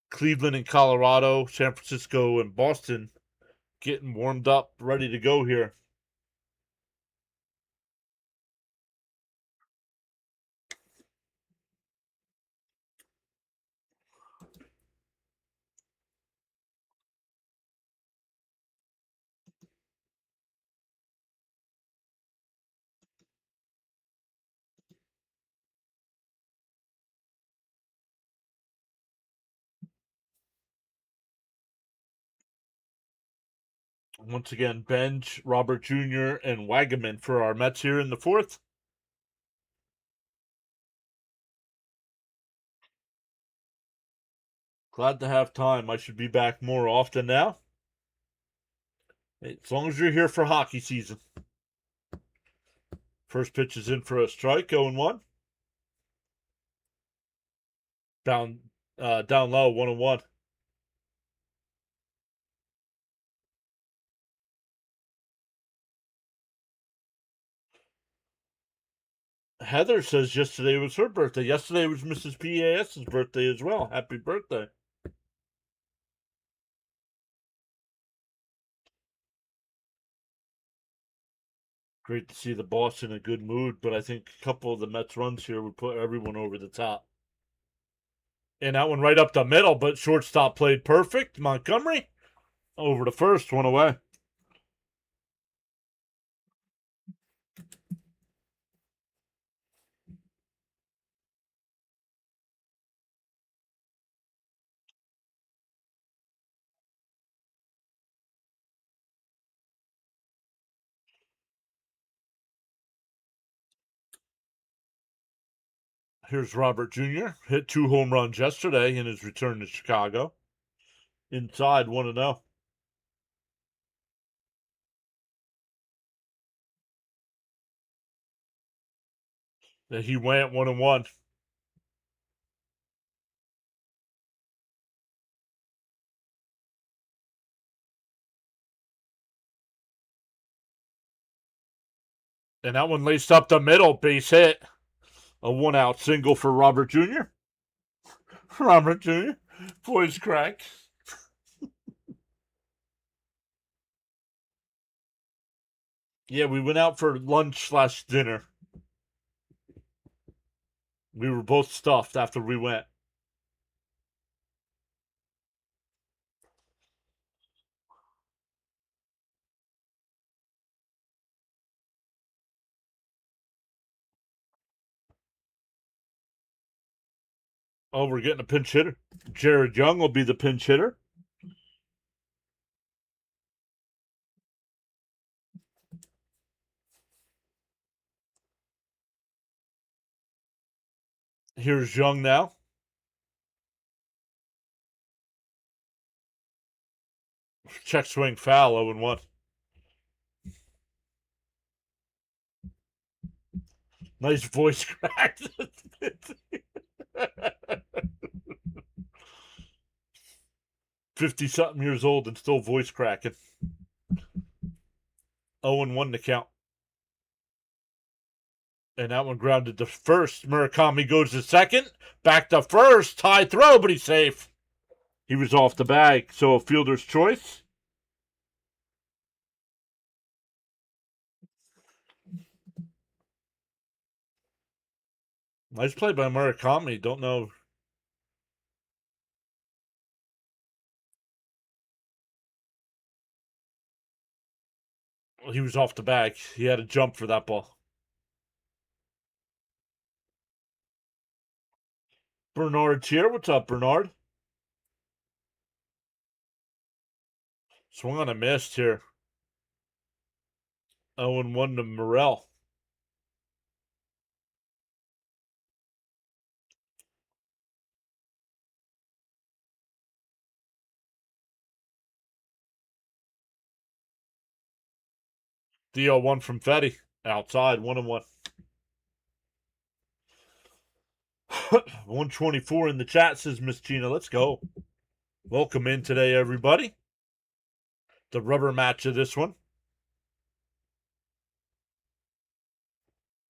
Cleveland and Colorado, San Francisco and Boston getting warmed up, ready to go here. Once again, Benj, Robert Jr., and Wagaman for our Mets here in the fourth. Glad to have time. I should be back more often now. As long as you're here for hockey season. First pitch is in for a strike, 0-1. Down low, 1-1. Heather says yesterday was her birthday. Yesterday was Mrs. PAS's birthday as well. Happy birthday. Great to see the boss in a good mood, but I think a couple of the Mets runs here would put everyone over the top. And that one right up the middle, but shortstop played perfect. Montgomery over to first, one away. Here's Robert Jr. Hit 2 home runs yesterday in his return to Chicago. Inside 1-0. Then he went 1-1. And that one laced up the middle, base hit. A 1-out single for Robert Jr. Robert Jr. Voice crack. Yeah, we went out for lunch/dinner. We were both stuffed after we went. Oh, we're getting a pinch hitter. Jared Young will be the pinch hitter. Here's Young now. Check swing foul, 0-1. Nice voice crack. 50-something years old and still voice cracking. 0-1 to count. And that one grounded to first. Murakami goes to second. Back to first. High throw, but he's safe. He was off the bag, so a fielder's choice. Nice play by Murakami. Don't know. He was off the bag. He had a jump for that ball. Bernard's here. What's up, Bernard? Swung on a missed here. 0-1 to Morel. The 0-1 from Fetty. Outside, 1-1. 124 in the chat, says Miss Gina. Let's go. Welcome in today, everybody. The rubber match of this one.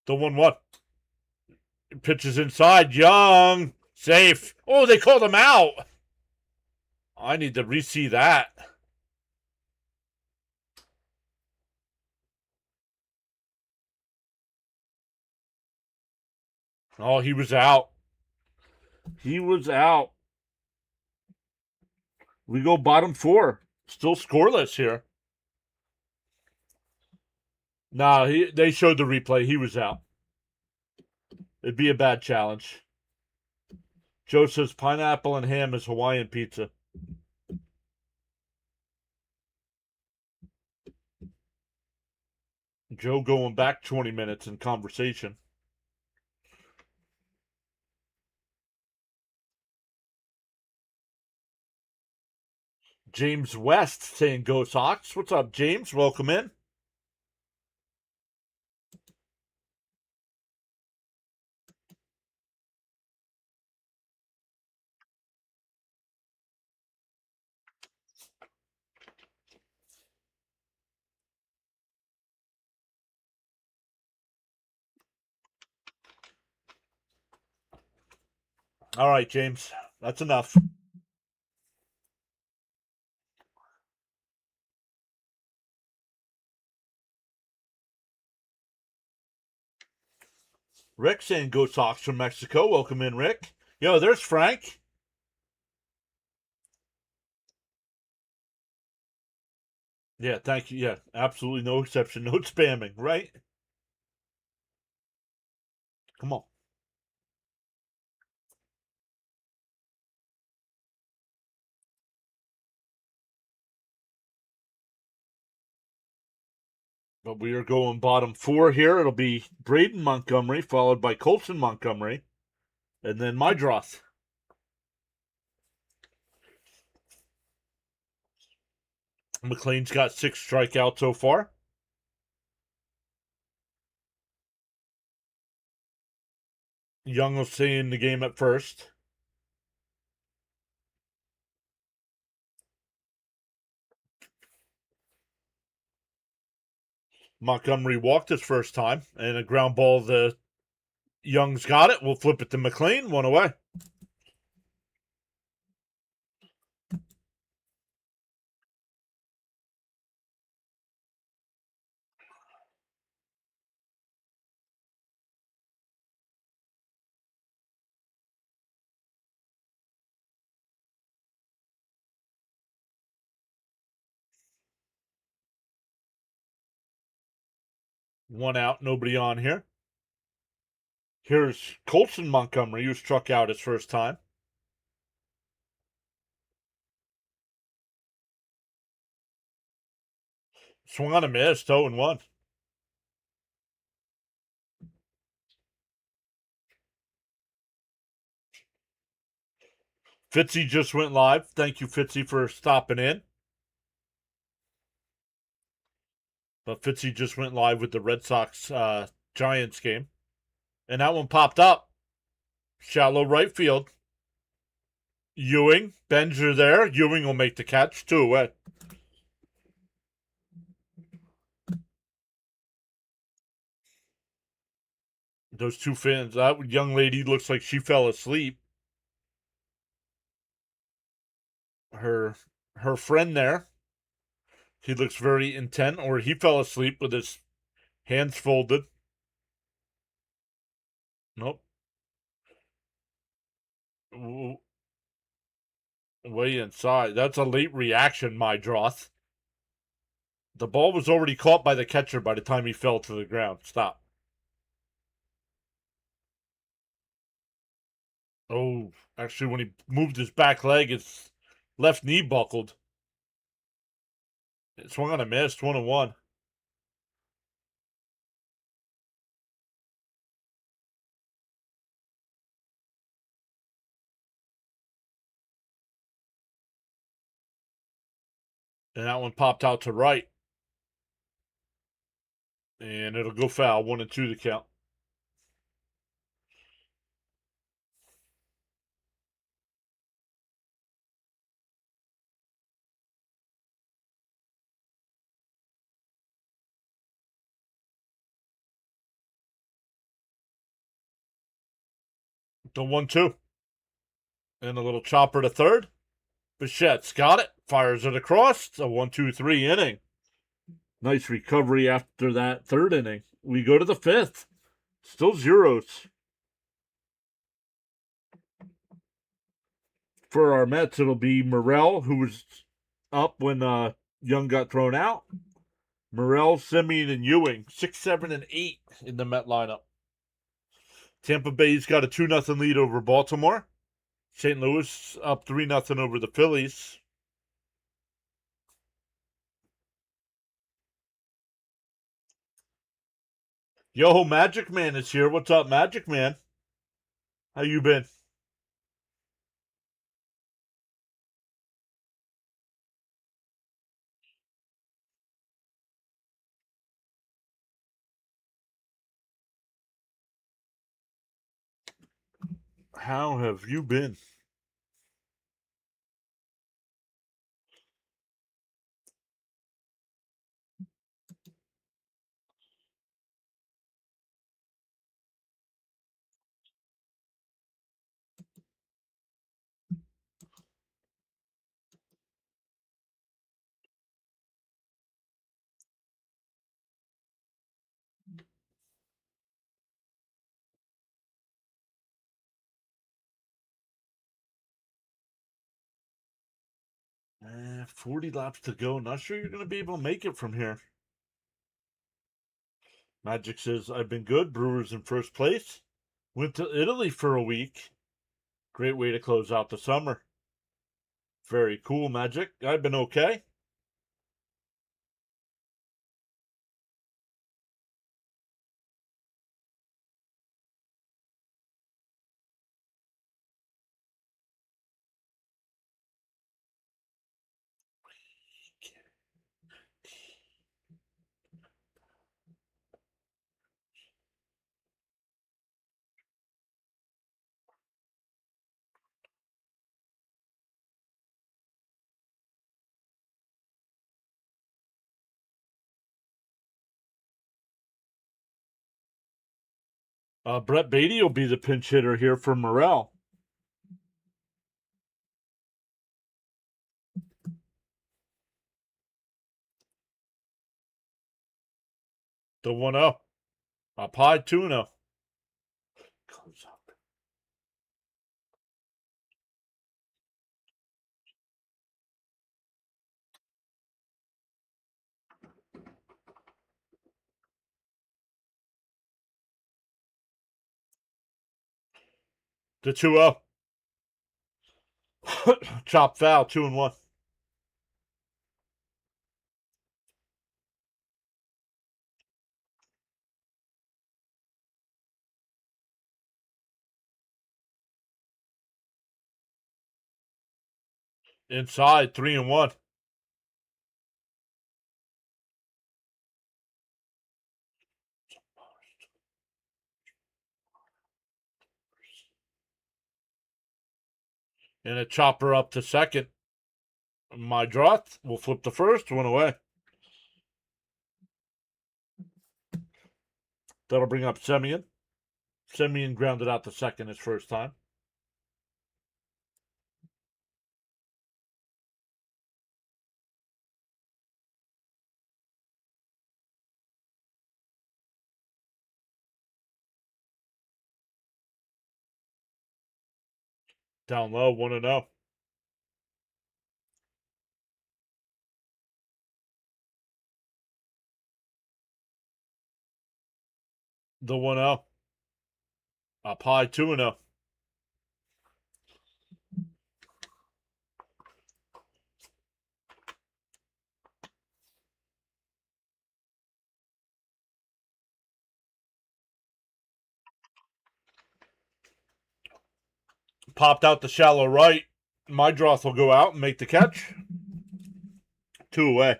The 1-1. Pitches inside. Young. Safe. Oh, they called him out. I need to re-see that. Oh, he was out. He was out. We go bottom 4. Still scoreless here. Nah, they showed the replay. He was out. It'd be a bad challenge. Joe says pineapple and ham is Hawaiian pizza. Joe going back 20 minutes in conversation. James West saying go Sox. What's up, James? Welcome in. All right, James. That's enough. Rick saying go Sox from Mexico. Welcome in, Rick. Yo, there's Frank. Yeah, thank you. Yeah, absolutely no exception. No spamming, right? Come on. But we are going bottom 4 here. It'll be Braden Montgomery, followed by Colson Montgomery, and then my dross. McLean's got 6 strikeouts so far. Young will stay in the game at first. Montgomery walked his first time, and a ground ball. The Young's got it. We'll flip it to McLean. 1 away. One out, nobody on here. Here's Colson Montgomery, who struck out his first time. Swung on a miss, 0-1. Fitzy just went live. Thank you, Fitzy, for stopping in. But Fitzy just went live with the Red Sox Giants game. And that one popped up. Shallow right field. Ewing, Benzer there. Ewing will make the catch. 2 away. Those two fans, that young lady looks like she fell asleep. Her friend there, he looks very intent, or he fell asleep with his hands folded. Nope. Way inside. That's a late reaction, my droth. The ball was already caught by the catcher by the time he fell to the ground. Stop. Oh, actually, when he moved his back leg, his left knee buckled. It swung on a miss, 1-1. And that one popped out to right. And it'll go foul. 1-2 the count. The 1-2. And a little chopper to third. Bichette's got it. Fires it across. It's a 1-2-3 inning. Nice recovery after that third inning. We go to the fifth. Still zeros. For our Mets, it'll be Morel, who was up when Young got thrown out. Morel, Simeon, and Ewing. 6, 7, and 8 in the Met lineup. Tampa Bay's got a 2-0 lead over Baltimore. St. Louis up 3-0 over the Phillies. Yo, Magic Man is here. What's up, Magic Man? How you been? How have you been? 40 laps to go. Not sure you're going to be able to make it from here. Magic says, I've been good. Brewers in first place. Went to Italy for a week. Great way to close out the summer. Very cool, Magic. I've been okay. Brett Beatty will be the pinch hitter here for Morel. The 1-0. Up high 2-0. Close up. The 2-0. Chop foul, 2-1. Inside, 3-1. And a chopper up to second. My drought will flip the first, 1 away. That'll bring up Semyon. Semyon grounded out to second his first time. Down low, 1-0. The 1-0. Up high, 2-0. Popped out the shallow right. My Droth will go out and make the catch. 2 away.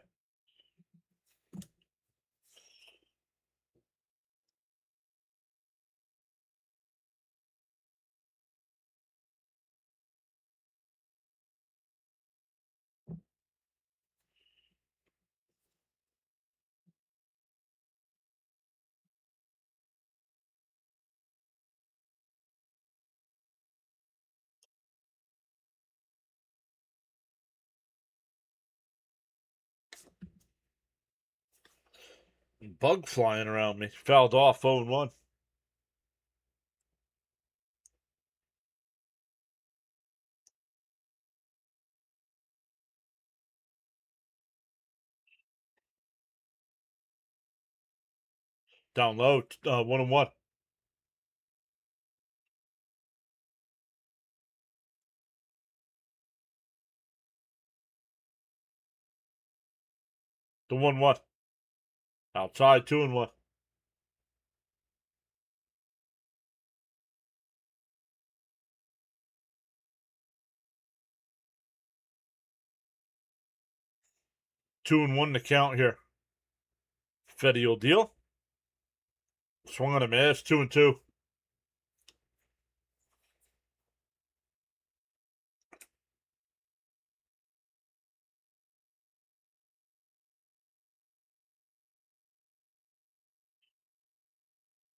Bug flying around me. Fouled off 0-1. Down low, 1-1. The 1-1. Outside, 2-1. Two and one to count here. Fetty will deal. Swung on a miss, 2-2.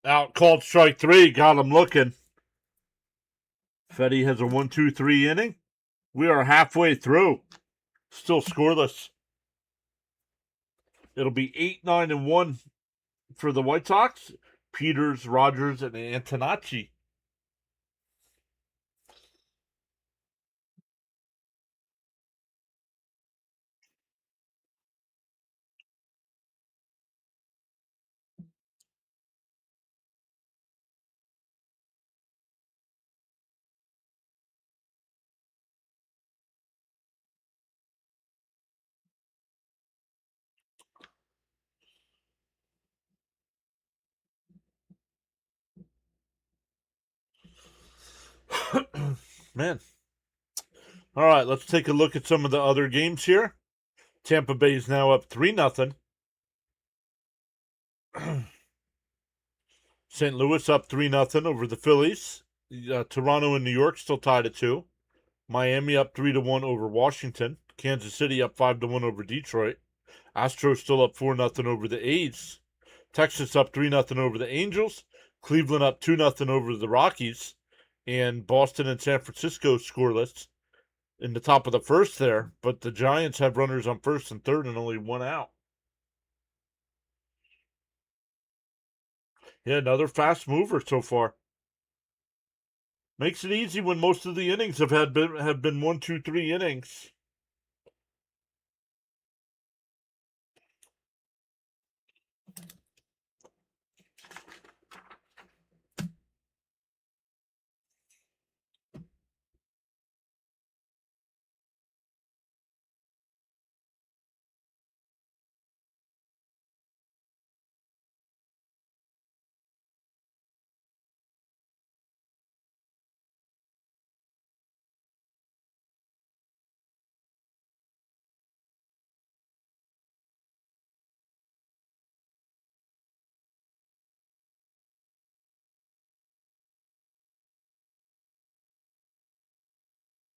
Out called strike three. Got him looking. Fetty has a 1-2-3 inning. We are halfway through. Still scoreless. It'll be 8-9-1 for the White Sox. Peters, Rogers, and Antonacci. Man. All right, let's take a look at some of the other games here. Tampa Bay is now up 3-0. St. Louis up 3-0 over the Phillies. Toronto and New York still tied at 2. Miami up 3-1 over Washington. Kansas City up 5-1 over Detroit. Astros still up 4-0 over the A's. Texas up 3-0 over the Angels. Cleveland up 2-0 over the Rockies. And Boston and San Francisco scoreless in the top of the first there. But the Giants have runners on first and third and only one out. Yeah, another fast mover so far. Makes it easy when most of the innings have been 1, 2, 3 innings.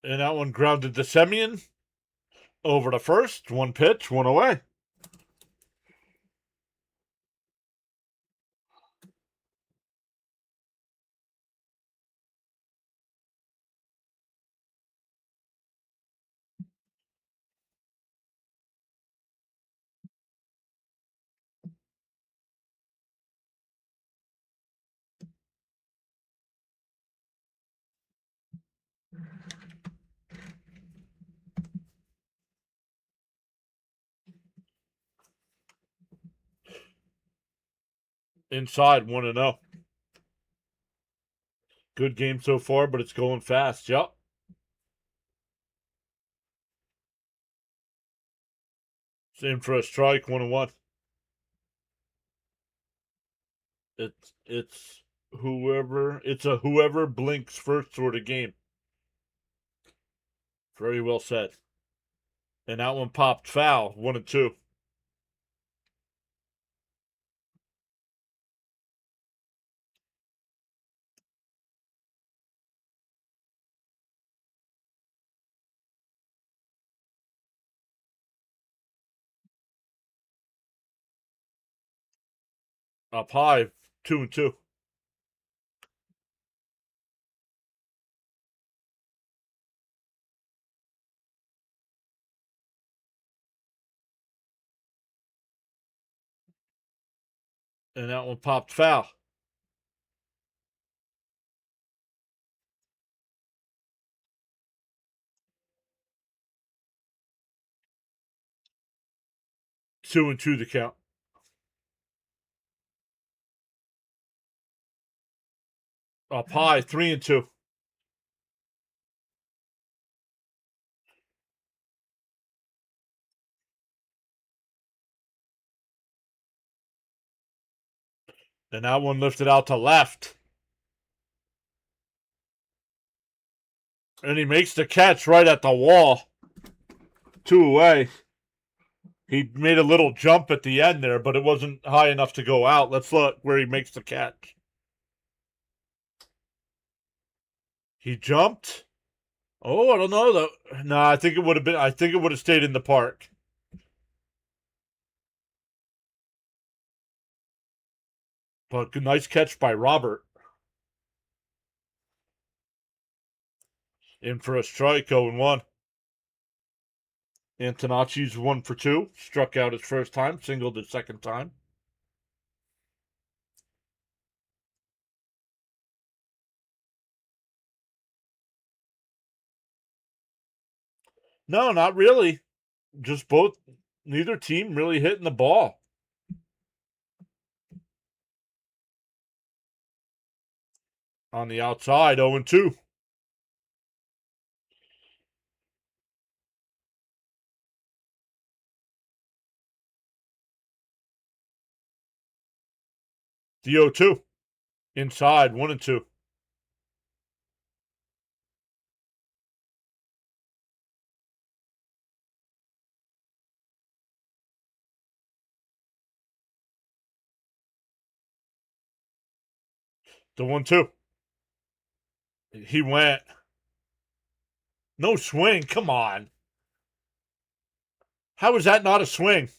And that one grounded to Semien. Over to first. One pitch, one away. Inside, 1-0. Good game so far, but it's going fast. Yep. Same for a strike, 1-1. It's whoever blinks first sort of game. Very well said. And that one popped foul, 1-2. Up high, 2-2. And that one popped foul. 2-2 the count. Up high, 3-2. And that one lifted out to left. And he makes the catch right at the wall. 2 away. He made a little jump at the end there, but it wasn't high enough to go out. Let's look where he makes the catch. He jumped. Oh, I don't know though. No, I think it would have been. I think it would have stayed in the park. But good, nice catch by Robert. In for a strike, 0-1. Antonacci's 1 for 2. Struck out his first time, singled his second time. No, not really. Just both. Neither team really hitting the ball. On the outside, 0-2. The 0-2. Inside, 1-2. The 1-2. He went. No swing. Come on. How is that not a swing?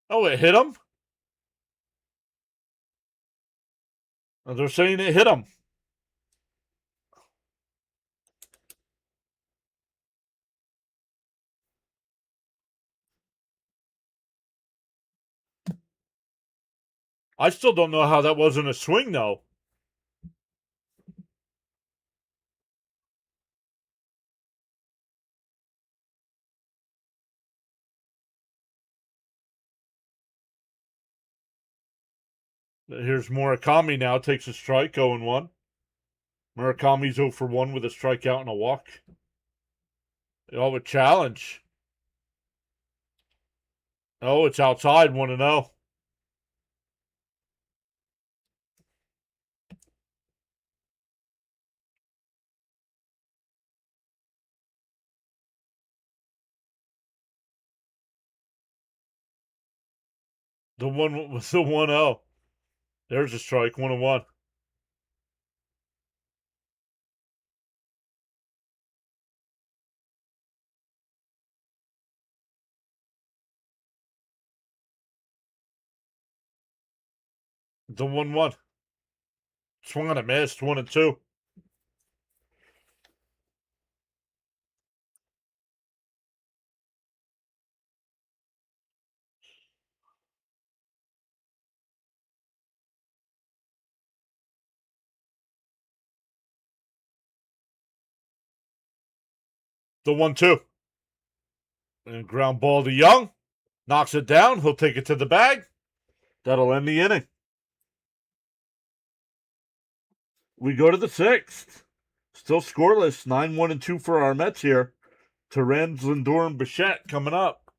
Oh, it hit him? They're saying it hit him. I still don't know how that wasn't a swing, though. Here's Murakami now. Takes a strike, 0-1. Murakami's 0 for 1 with a strikeout and a walk. Oh, a challenge. Oh, it's outside, 1-0. The one was the 1-0. There's a strike, 1-1. The 1-1. Swung on a missed, 1-2. The 1-2. And ground ball to Young. Knocks it down. He'll take it to the bag. That'll end the inning. We go to the 6th. Still scoreless. 9-1-2 for our Mets here. Terrens, Lindor, and Bichette coming up.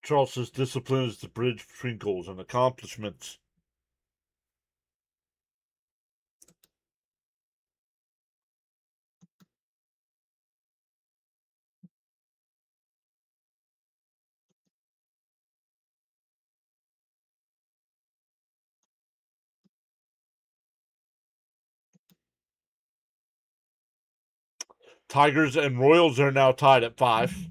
Charles says discipline is the bridge between goals and accomplishments. Tigers and Royals are now tied at 5.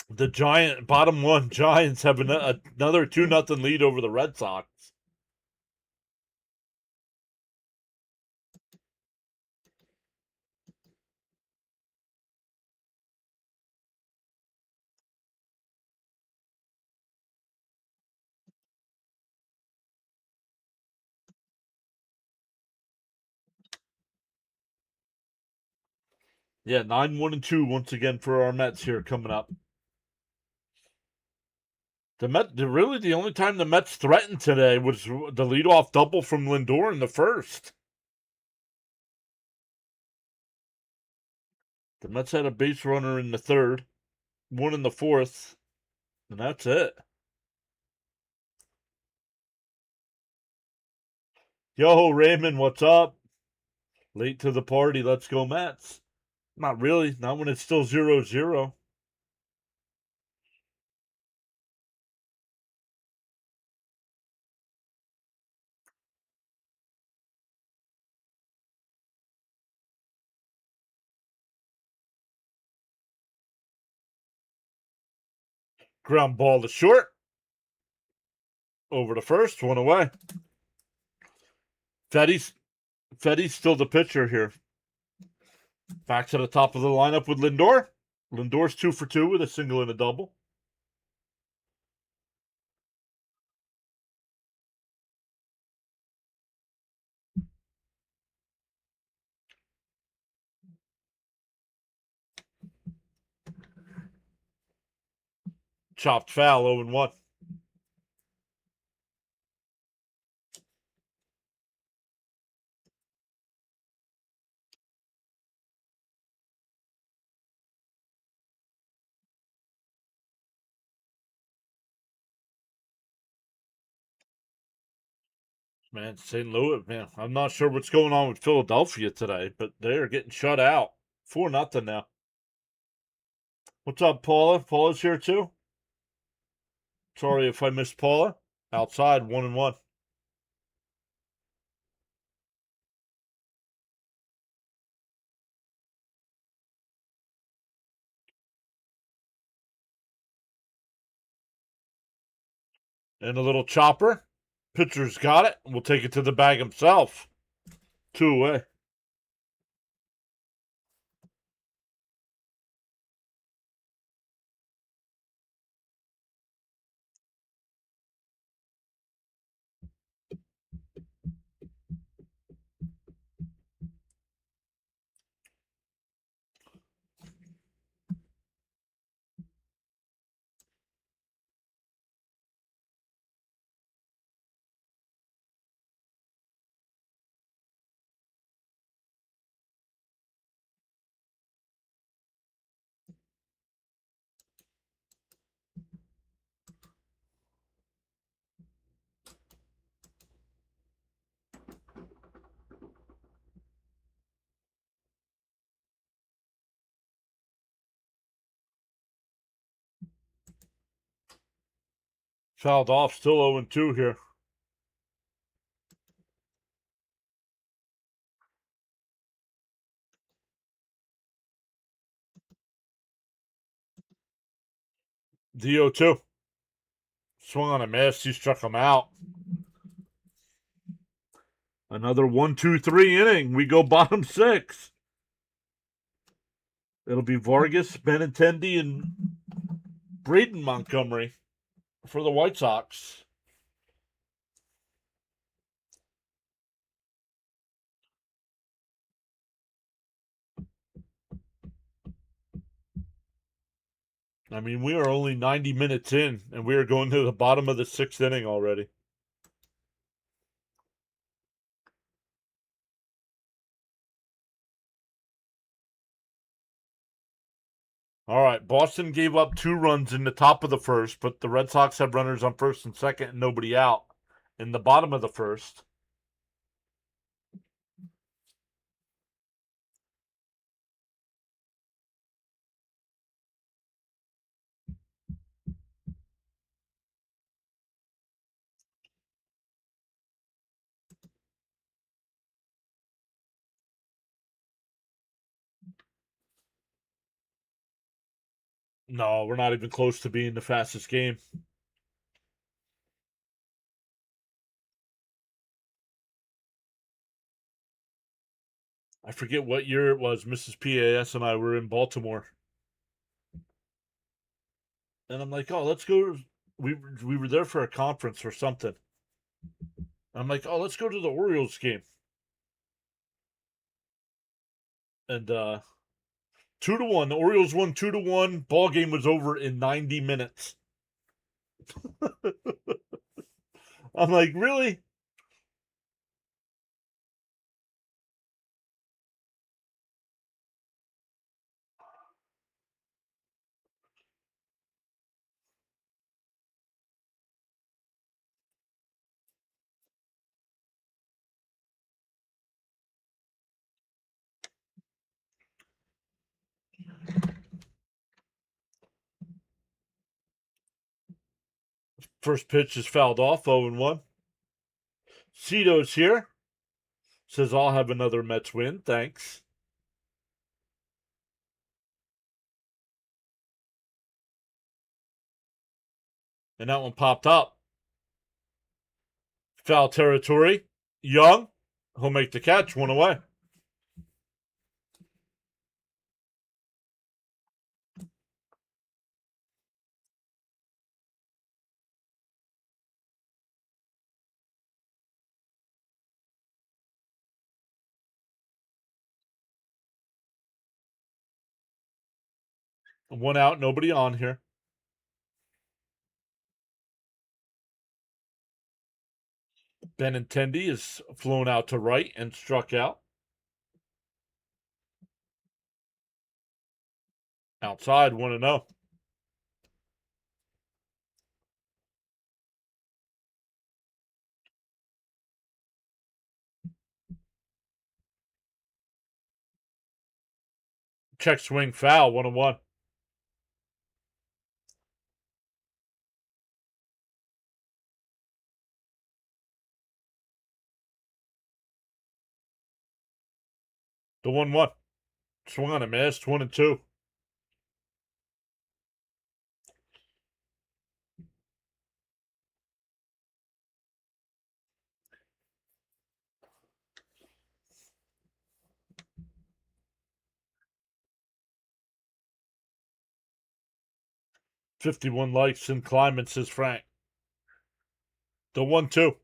The bottom one Giants have another 2-0 lead over the Red Sox. Yeah, 9-1-2 once again for our Mets here coming up. Really the only time the Mets threatened today was the leadoff double from Lindor in the first. The Mets had a base runner in the third, one in the fourth, and that's it. Yo, Raymond, what's up? Late to the party. Let's go, Mets. Not really. Not when it's still 0-0. Ground ball to short. Over to first. One away. Fetty's still the pitcher here. Back to the top of the lineup with Lindor. Lindor's 2 for 2 with a single and a double. Chopped foul, 0-1. Man, St. Louis, man. I'm not sure what's going on with Philadelphia today, but they're getting shut out. 4-0 now. What's up, Paula? Paula's here too? Sorry if I missed Paula. Outside, 1-1. And a little chopper. Pitcher's got it. We'll take it to the bag himself. 2 away. Fouled off, still 0-2 here. DO2. Swung on a miss. He struck him out. Another 1-2-3 inning. We go bottom 6. It'll be Vargas, Benintendi, and Braden Montgomery for the White Sox. I mean, we are only 90 minutes in, and we are going to the bottom of the 6th inning already. All right, Boston gave up 2 runs in the top of the first, but the Red Sox have runners on first and second and nobody out in the bottom of the first. No, we're not even close to being the fastest game. I forget what year it was. Mrs. PAS and I were in Baltimore. And I'm like, oh, let's go. We were there for a conference or something. I'm like, oh, let's go to the Orioles game. And 2-1. The Orioles won 2-1. Ball game was over in 90 minutes. I'm like, really? First pitch is fouled off, 0-1. Cito's here. Says, I'll have another Mets win. Thanks. And that one popped up. Foul territory. Young. He'll make the catch. 1 away. One out. Nobody on here. Benintendi is flown out to right and struck out. Outside, 1-0. Check swing foul, 1-1. The 1-1. Swung on a miss, 1-2. "51 likes and climbing," says Frank. The 1-2.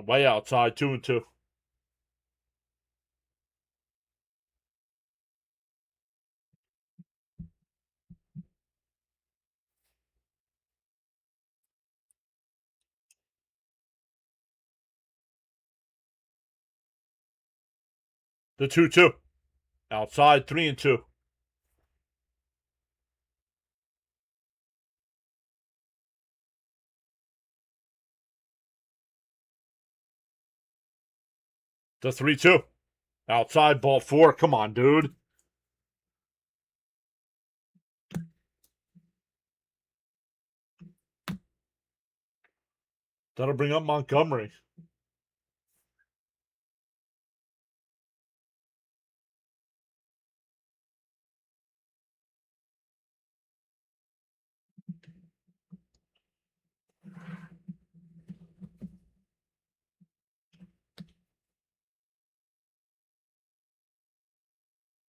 Way outside, 2-2. The 2-2. Outside, 3-2. The 3-2. Outside, ball 4. Come on, dude. That'll bring up Montgomery.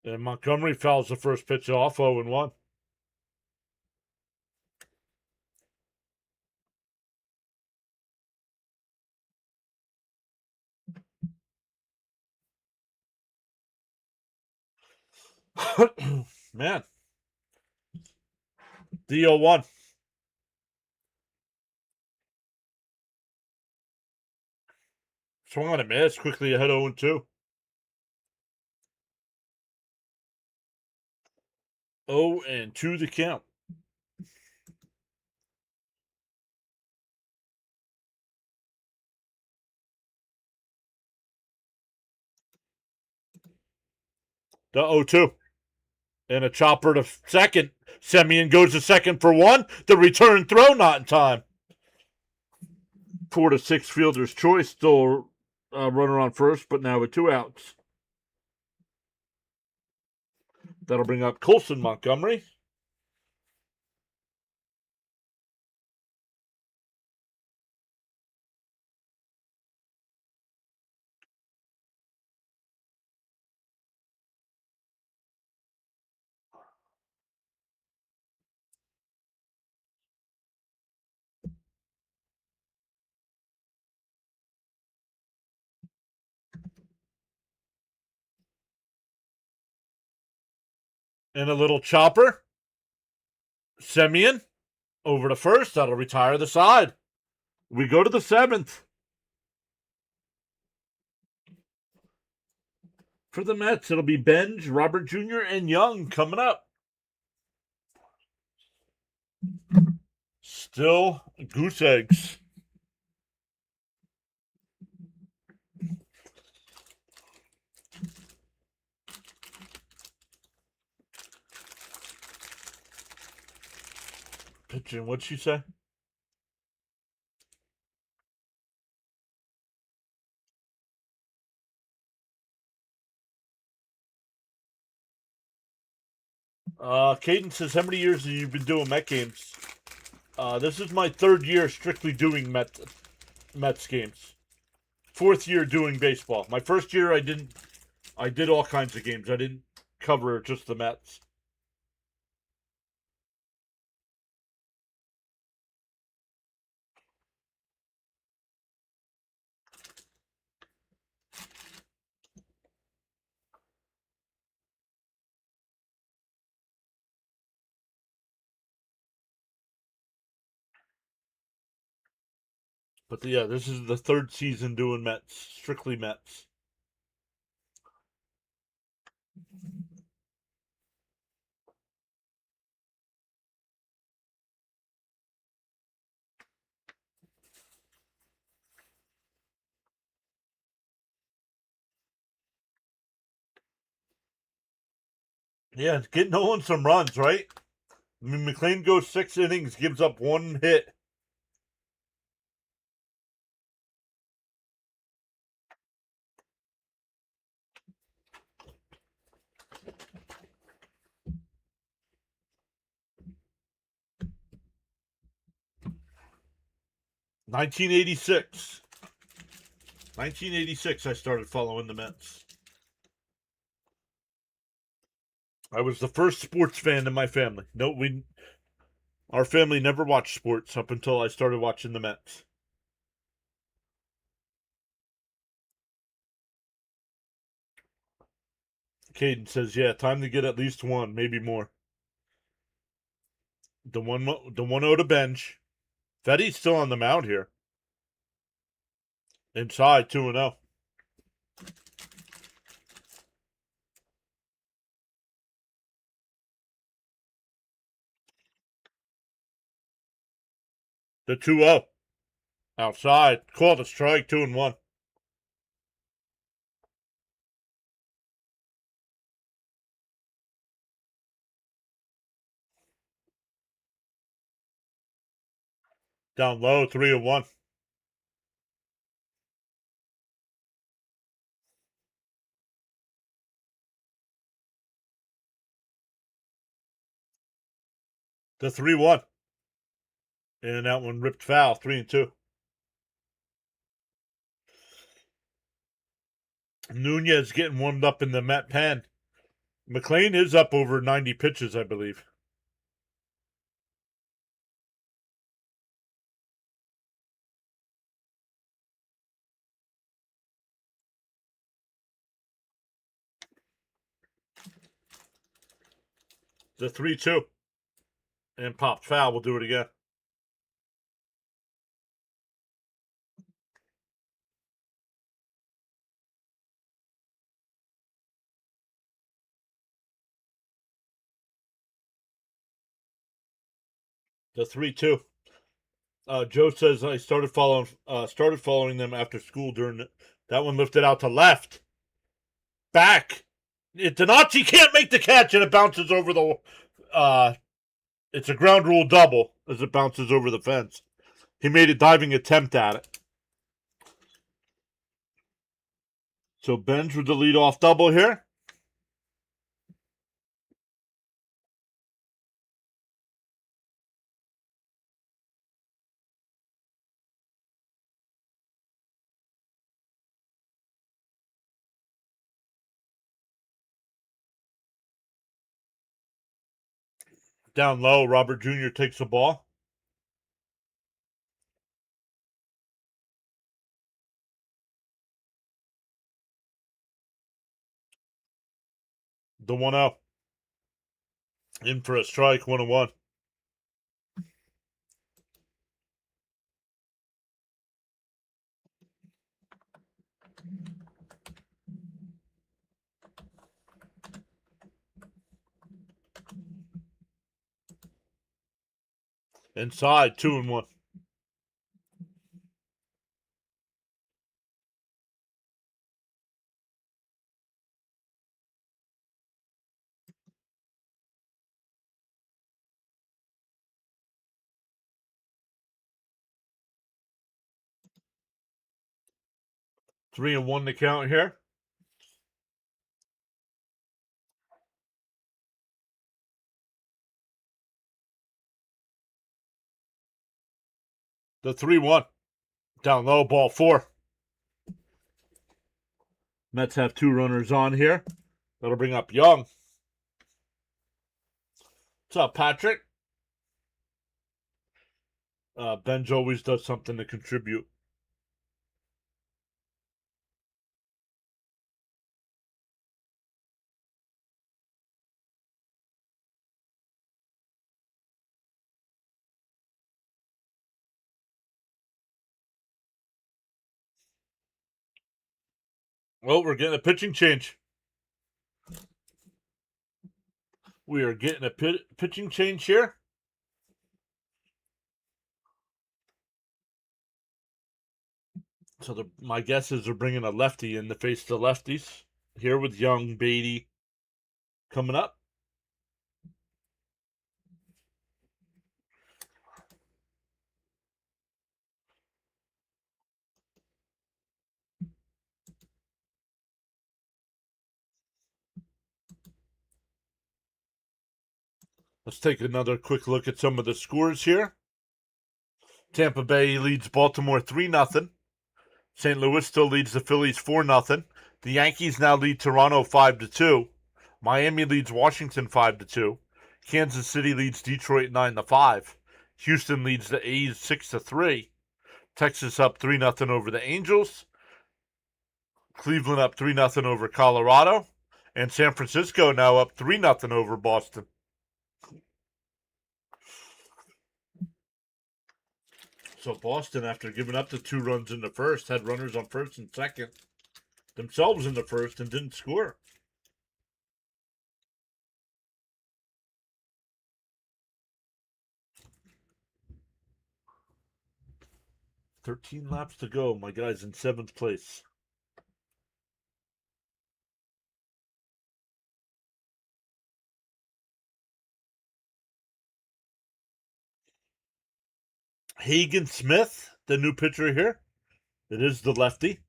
And Montgomery fouls the first pitch off, 0-1. Man. The 0-1. Swung on a miss, quickly ahead 0-2. 0-2 the count. The 0-2. And a chopper to second. Semien goes to second for 1. The return throw not in time. 4-6 fielder's choice. Still runner on first, but now with 2 outs. That'll bring up Colson Montgomery. And a little chopper. Semyon over to first. That'll retire the side. We go to the seventh. For the Mets, it'll be Benj, Robert Jr., and Young coming up. Still goose eggs. Pitching, what'd she say? Caden says, how many years have you been doing Met games? This is my third year strictly doing Mets games. Fourth year doing baseball. My first year I did all kinds of games. I didn't cover just the Mets. But yeah, this is the third season doing Mets. Strictly Mets. Yeah, getting Nolan some runs, right? I mean, McLean goes 6 innings, gives up 1 hit. '86. 1986, I started following the Mets. I was the first sports fan in my family. No, our family never watched sports up until I started watching the Mets. Caden says, "Yeah, time to get at least one, maybe more." The 1-0 to bench. Fetty's still on the mound here. Inside 2-0. The 2-0. Outside. Called a strike, 2-1. Down low, 3-1. The 3-1. And that one ripped foul, 3-2. Nunez getting warmed up in the Met pen. McLean is up over 90 pitches, I believe. The 3-2. And popped foul. We'll do it again. The 3-2. Joe says I started following them after school during that one lifted out to left. Back. Donaci can't make the catch and it bounces over the it's a ground rule double as it bounces over the fence. He made a diving attempt at it. So Benj with the leadoff double here. Down low, Robert Jr. takes the ball. The 1-0. In for a strike, 1-1. Inside, 2-1. Three and one to count here. The 3-1. Down low, ball 4. Mets have 2 runners on here. That'll bring up Young. What's up, Patrick? Benj always does something to contribute. Well, we're getting a pitching change. We are getting a pitching change here. So my guess is they're bringing a lefty in to face the lefties here with Young, Beatty coming up. Let's take another quick look at some of the scores here. Tampa Bay leads Baltimore 3-0. St. Louis still leads the Phillies 4-0. The Yankees now lead Toronto 5-2. Miami leads Washington 5-2. Kansas City leads Detroit 9-5. Houston leads the A's 6-3. Texas up 3-0 over the Angels. Cleveland up 3-0 over Colorado. And San Francisco now up 3-0 over Boston. So Boston, after giving up the 2 runs in the first, had runners on first and second themselves in the first and didn't score. "13 laps to go. My guy's in 7th place." Hagen Smith, the new pitcher here. It is the lefty.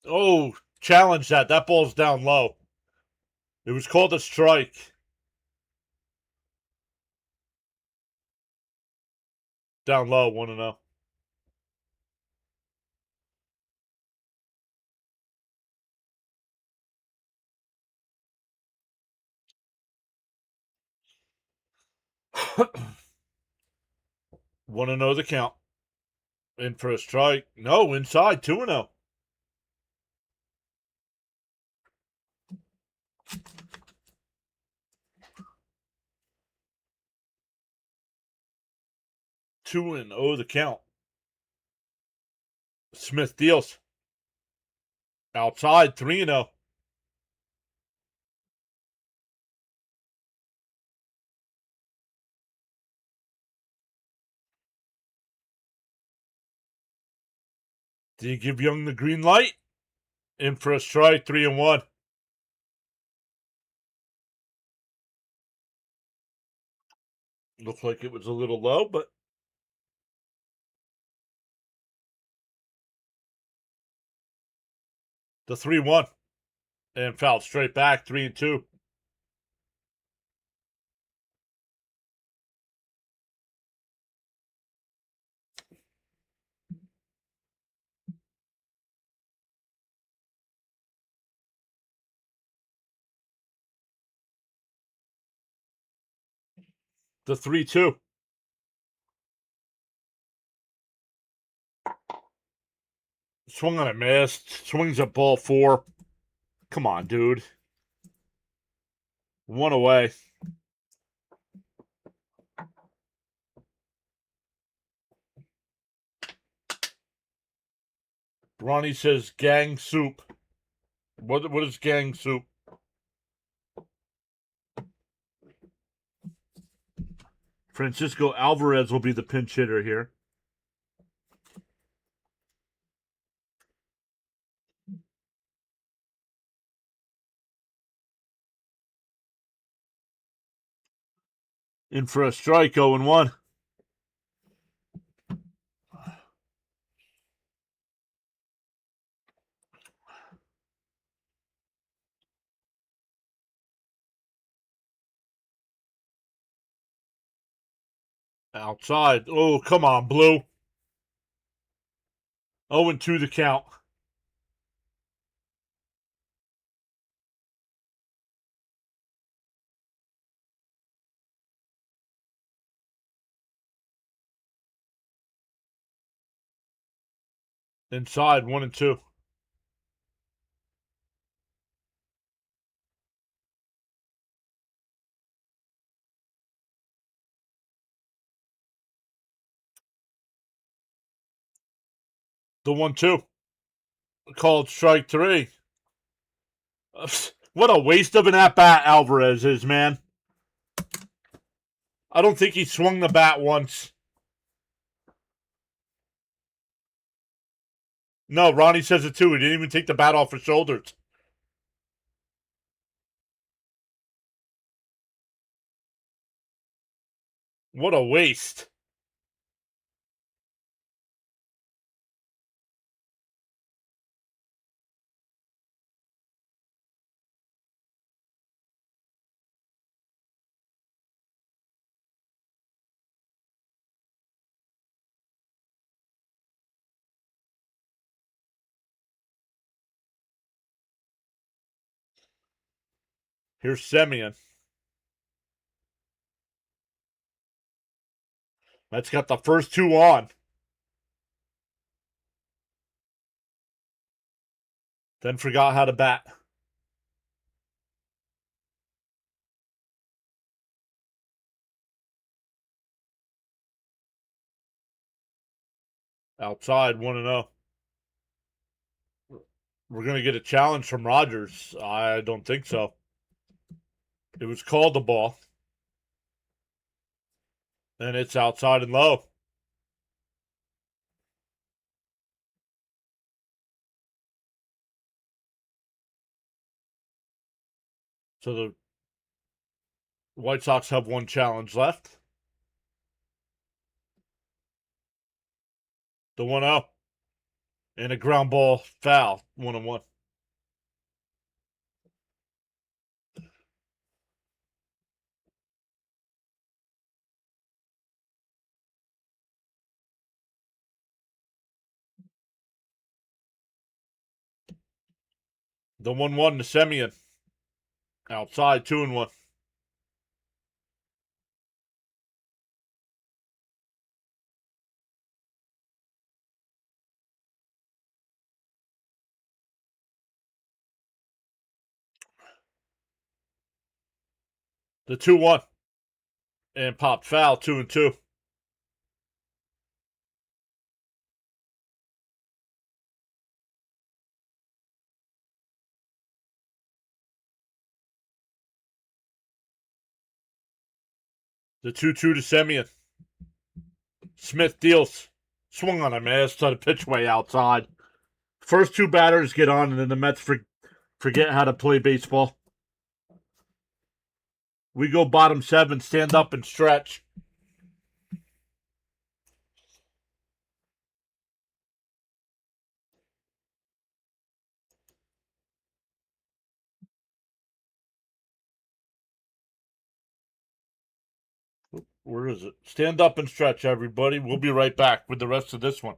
Oh, challenge that. That ball's down low. It was called a strike. Down low, 1-0. Want to know the count. In for a strike. No, inside, 2-0. Two and oh the count. Smith deals. Outside, 3-0. Do you give Young the green light? In for a strike, 3-1. Looks like it was a little low, but the 3-1. And fouled straight back, 3-2. The 3-2. Swung on a missed. Swings at ball 4. Come on, dude. 1 away. Ronnie says gang soup. What is gang soup? Francisco Alvarez will be the pinch hitter here. In for a strike, 0-1. Outside. Oh, come on, Blue. 0-2 the count. Inside, 1-2. The 1-2. Called strike 3. What a waste of an at-bat Alvarez is, man. I don't think he swung the bat once. No, Ronnie says it too. He didn't even take the bat off his shoulders. What a waste. Here's Semien. That's got the first 2 on. Then forgot how to bat. Outside, 1-0. We're going to get a challenge from Rogers. I don't think so. It was called the ball. And it's outside and low. So the White Sox have 1 challenge left. The 1-0. And a ground ball foul. 1-1. The 1-1 to Semien. Outside, 2-1. The 2-1. And popped foul, 2-2. The 2-2 to Semien. Smith deals. Swung on a miss to the pitch way outside. First 2 batters get on, and then the Mets forget how to play baseball. We go bottom 7, stand up and stretch. Where is it? Stand up and stretch, everybody. We'll be right back with the rest of this one.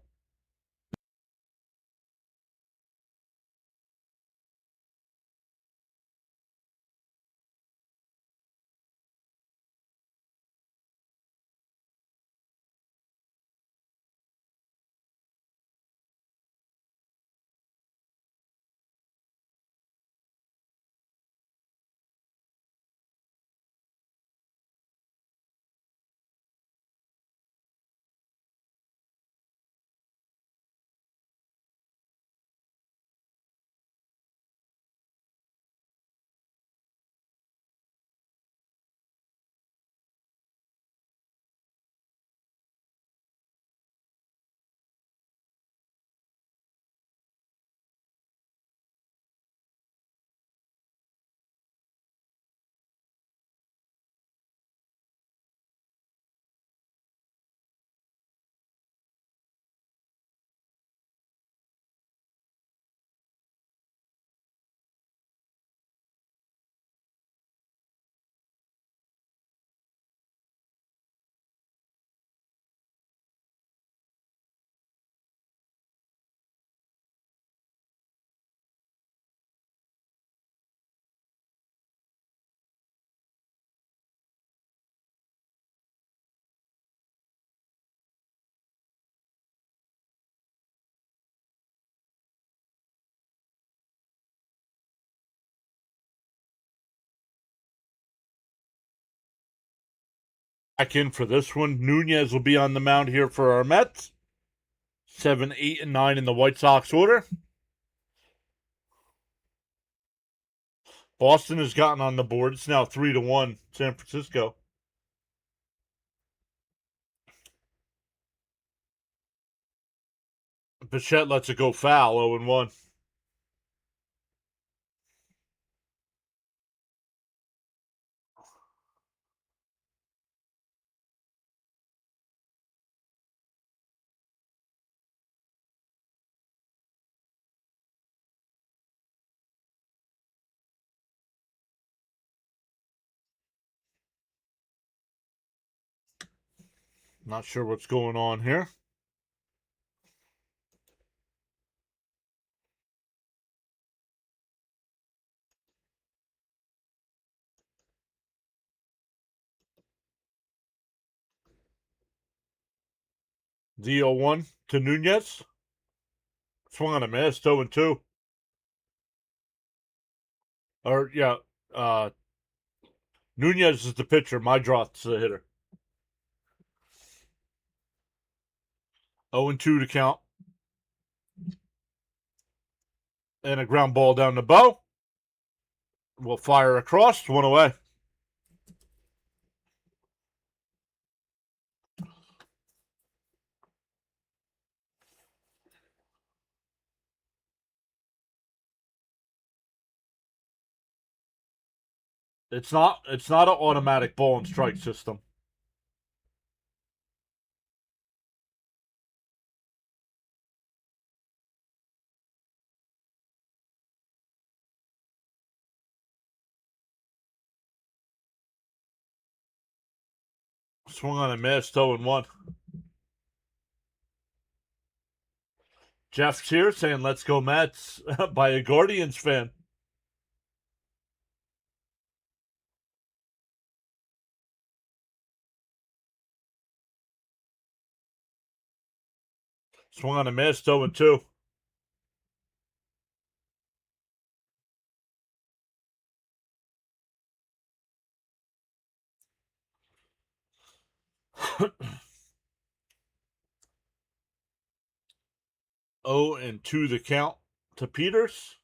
Back in for this one. Nunez will be on the mound here for our Mets. 7, 8, and 9 in the White Sox order. Boston has gotten on the board. It's now 3-1 San Francisco. Bichette lets it go foul, 0-1. Not sure what's going on here. The 0-1 to Nunez. Swung on a miss, 0-2. Or, yeah, Nunez is the pitcher. My draw's the hitter. 0-2 to count. And a ground ball down the bow. We'll fire across, one away. It's not an automatic ball and strike system. Swung on a miss, 0-1. Jeff's here saying let's go Mets by a Guardians fan. Swung on a miss, 0-2. Oh, and 2 the count to Peters.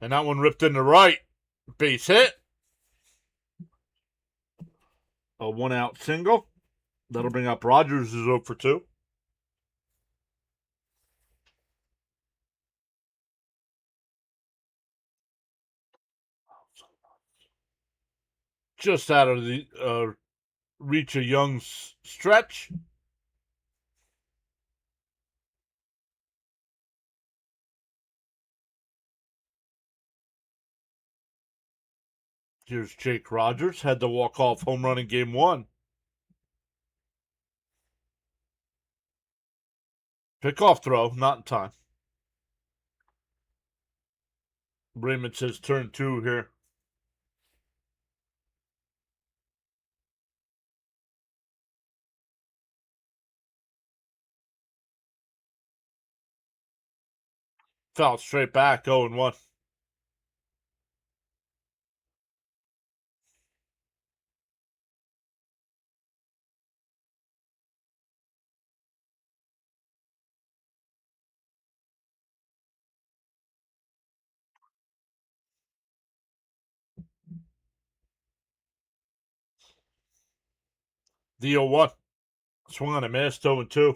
And that one ripped in the right. Base hit. A 1-out single. That'll bring up Rogers, who's 0 for 2. Just out of the reach of Young's stretch. Here's Jake Rogers. Had the walk-off home run in game 1. Pickoff throw, not in time. Raymond says turn 2 here. Foul straight back, 0-1. The 0-1. Swung on a miss, 0-2.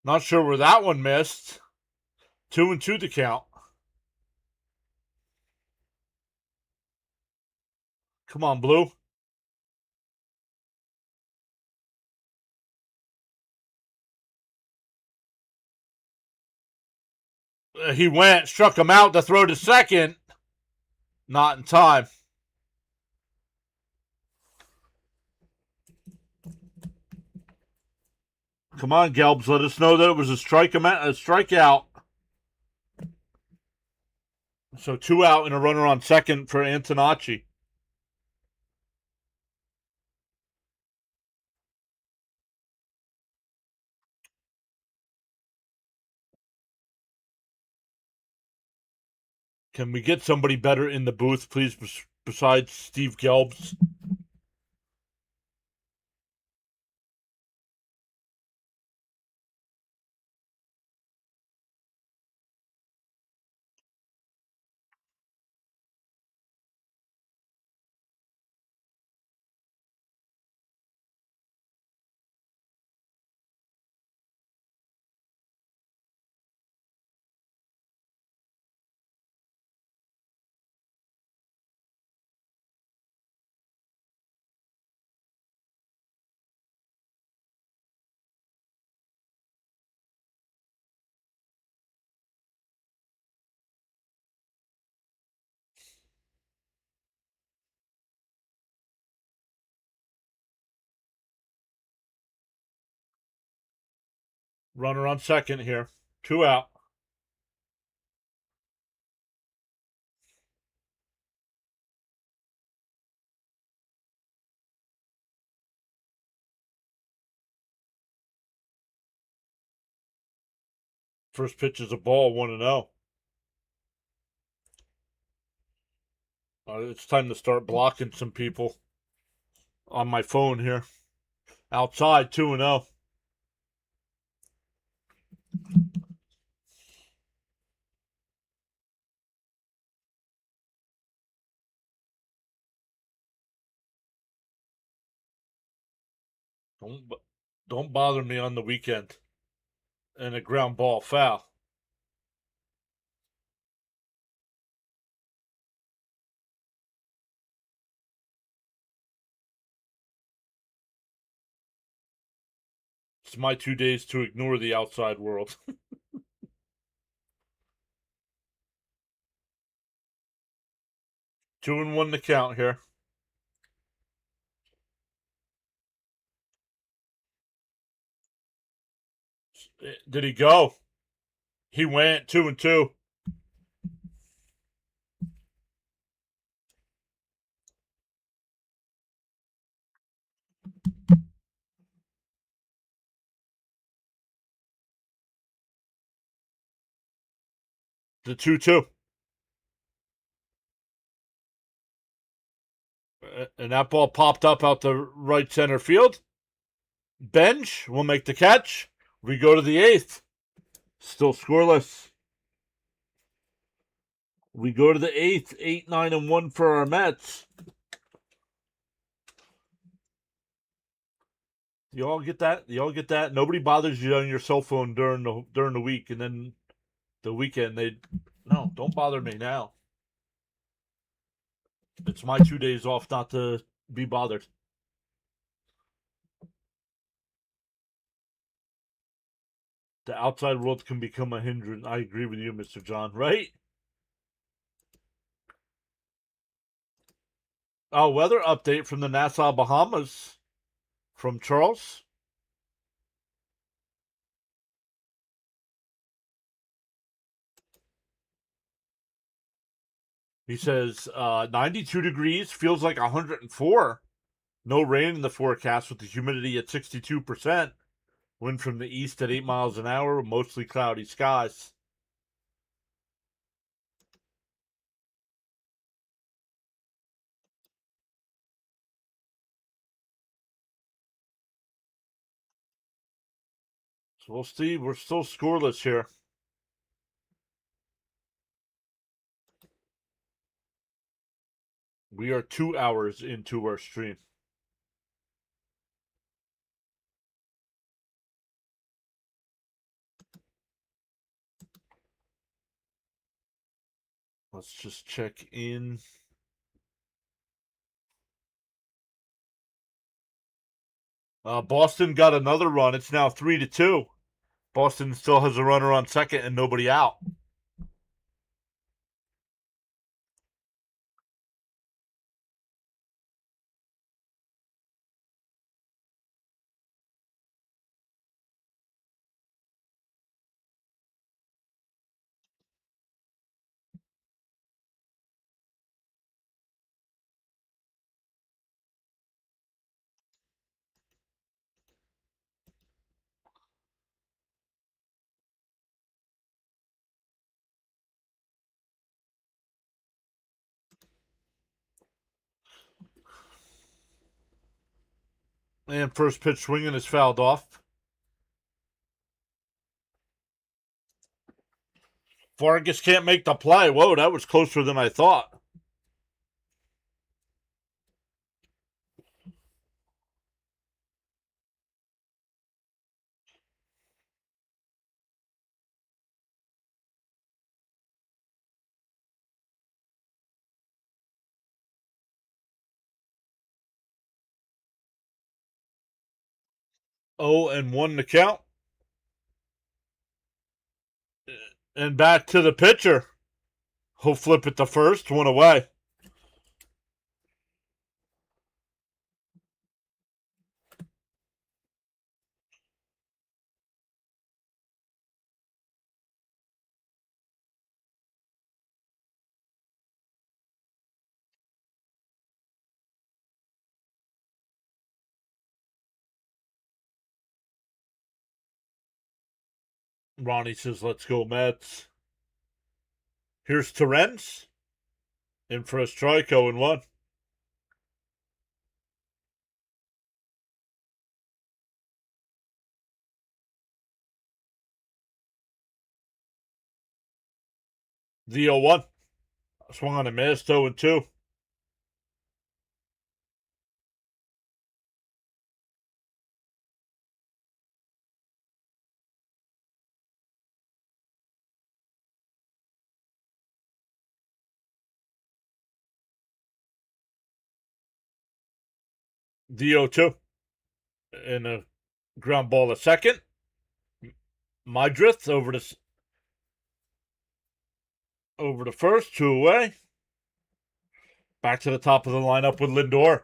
Not sure where that one missed. 2-2 to count. Come on, Blue. He went, struck him out to throw to second. Not in time. Come on, Gelbs, let us know that it was a strikeout. So 2 out and a runner on second for Antonacci. Can we get somebody better in the booth, please, besides Steve Gelbs? Runner on second here. 2 out. First pitch is a ball, 1-0. It's time to start blocking some people on my phone here. Outside, 2-0. Don't bother me on the weekend. And a ground ball foul. It's my 2 days to ignore the outside world. 2-1 to count here. Did he go? He went 2-2. The 2-2. And that ball popped up out the right center field. Bench will make the catch. We go to the eighth. Still scoreless. We go to the eighth. 8, 9, and 1 for our Mets. You all get that? You all get that? Nobody bothers you on your cell phone during the week, and then the weekend don't bother me now. It's my 2 days off not to be bothered. The outside world can become a hindrance. I agree with you, Mr. John, right? Weather update from the Nassau, Bahamas from Charles. He says 92 degrees, feels like 104. No rain in the forecast with the humidity at 62%. Wind from the east at 8 miles an hour, mostly cloudy skies. So we'll see. We're still scoreless here. We are 2 hours into our stream. Let's just check in. Boston got another run. It's now 3-2. Boston still has a runner on second and nobody out. And first pitch swinging is fouled off. Vargas can't make the play. Whoa, that was closer than I thought. Oh, and 1 to count. And back to the pitcher. He'll flip it to first, 1 away. Ronnie says, let's go, Mets. Here's Terrence. In for a strike, 0-1. The 0-1. Swung on a miss, 0-2. The 0-2. And a ground ball to second. Mydrith over to first, 2 away. Back to the top of the lineup with Lindor.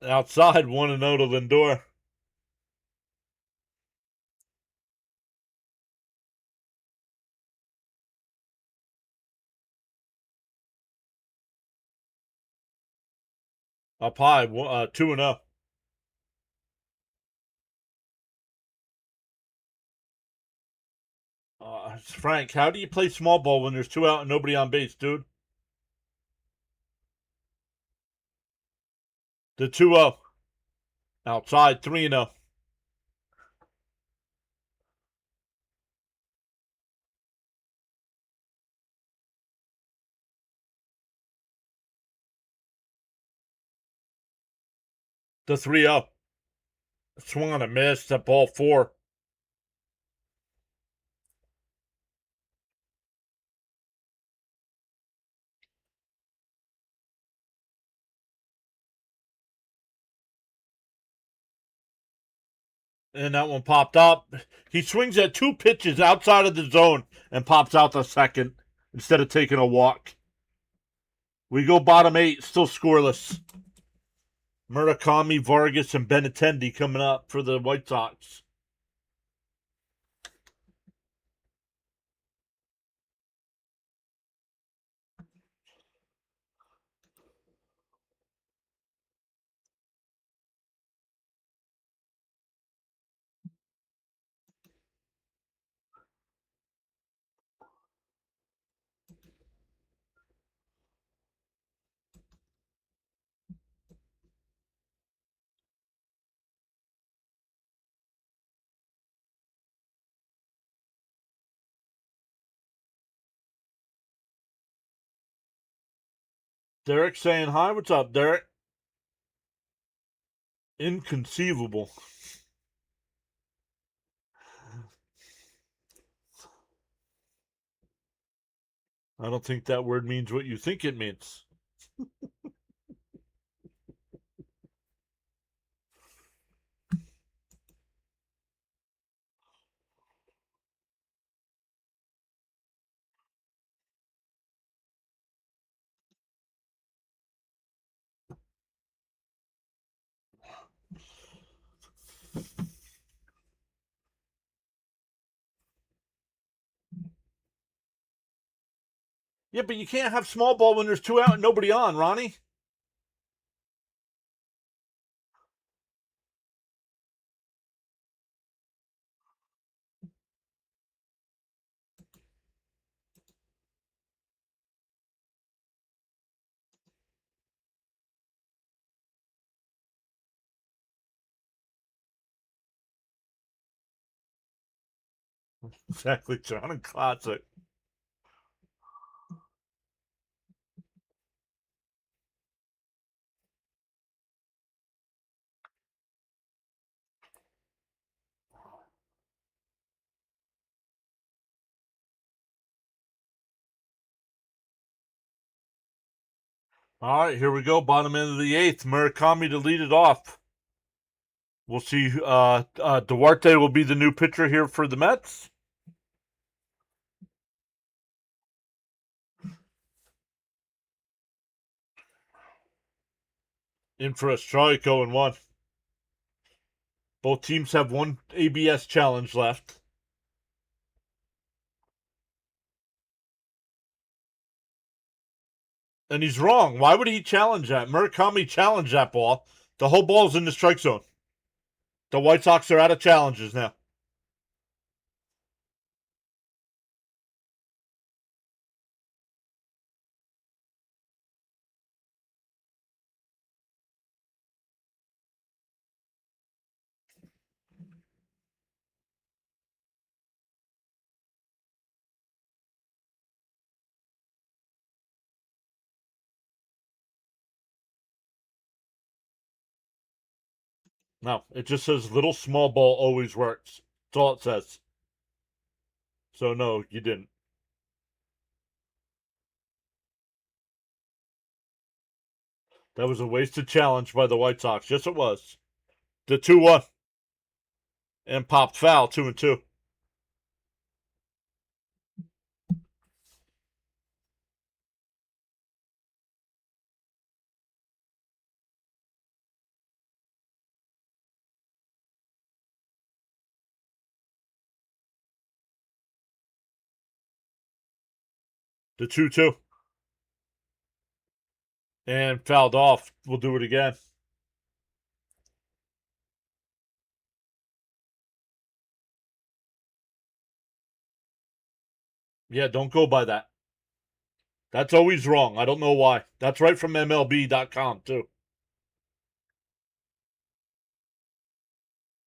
Outside, 1-0 to Lindor. Up high, 2-0. Frank, how do you play small ball when there's 2 out and nobody on base, dude? The 2-0. Outside, 3-0. The 3-0. Swung on a miss. That ball 4. And that one popped up. He swings at 2 pitches outside of the zone and pops out the second instead of taking a walk. We go bottom 8, still scoreless. Murakami, Vargas, and Benintendi coming up for the White Sox. Derek saying hi. What's up, Derek? Inconceivable. I don't think that word means what you think it means. Yeah, but you can't have small ball when there's 2 out and nobody on, Ronnie. Exactly, John and Classic. All right, here we go. Bottom end of the 8th. Murakami to lead it off. We'll see. Duarte will be the new pitcher here for the Mets. In for a strike, 0-1. Both teams have one ABS challenge left. And he's wrong. Why would he challenge that? Murakami challenged that ball. The whole ball's in the strike zone. The White Sox are out of challenges now. No, it just says little small ball always works. That's all it says. So no, you didn't. That was a wasted challenge by the White Sox. Yes, it was. The 2-1. And popped foul, 2-2. The 2-2. And fouled off. We'll do it again. Yeah, don't go by that. That's always wrong. I don't know why. That's right from MLB.com, too.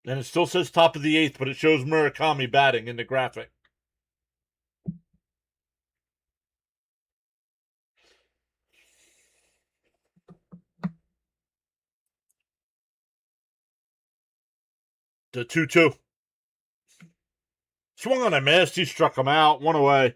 And it still says top of the 8th, but it shows Murakami batting in the graphic. The 2-2. Swung on a miss. He struck him out. One away.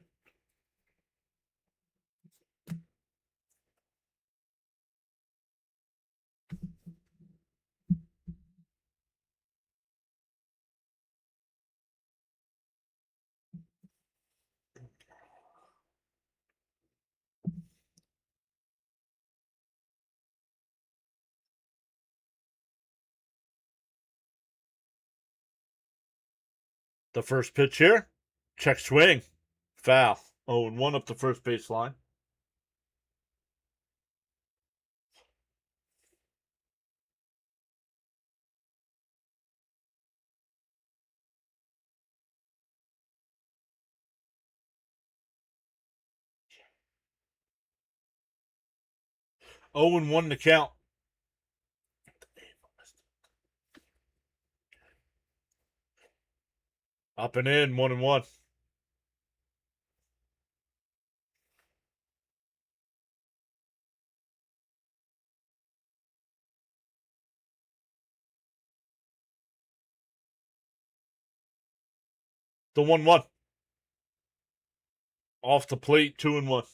The first pitch here. Check swing. Foul. 0-1 up the first baseline. Oh and 1 to count. Up and in, 1-1. The 1-1. Off the plate, 2-1.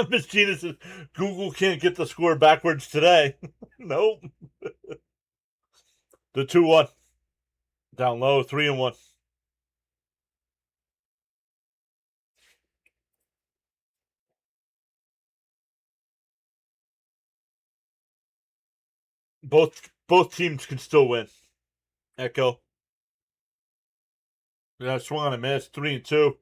Miss Gina says Google can't get the score backwards today. Nope. The 2-1. Down low, 3-1. Both teams can still win. Echo. Yeah, swung on a miss. 3-2.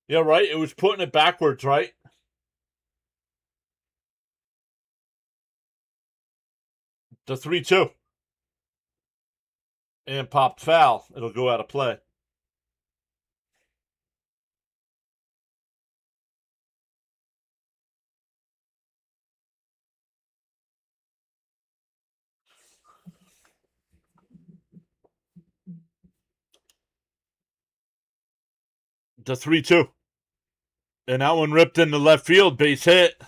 Yeah, right. It was putting it backwards, right? The 3-2. And popped foul. It'll go out of play. The 3-2. And that one ripped into left field. Base hit.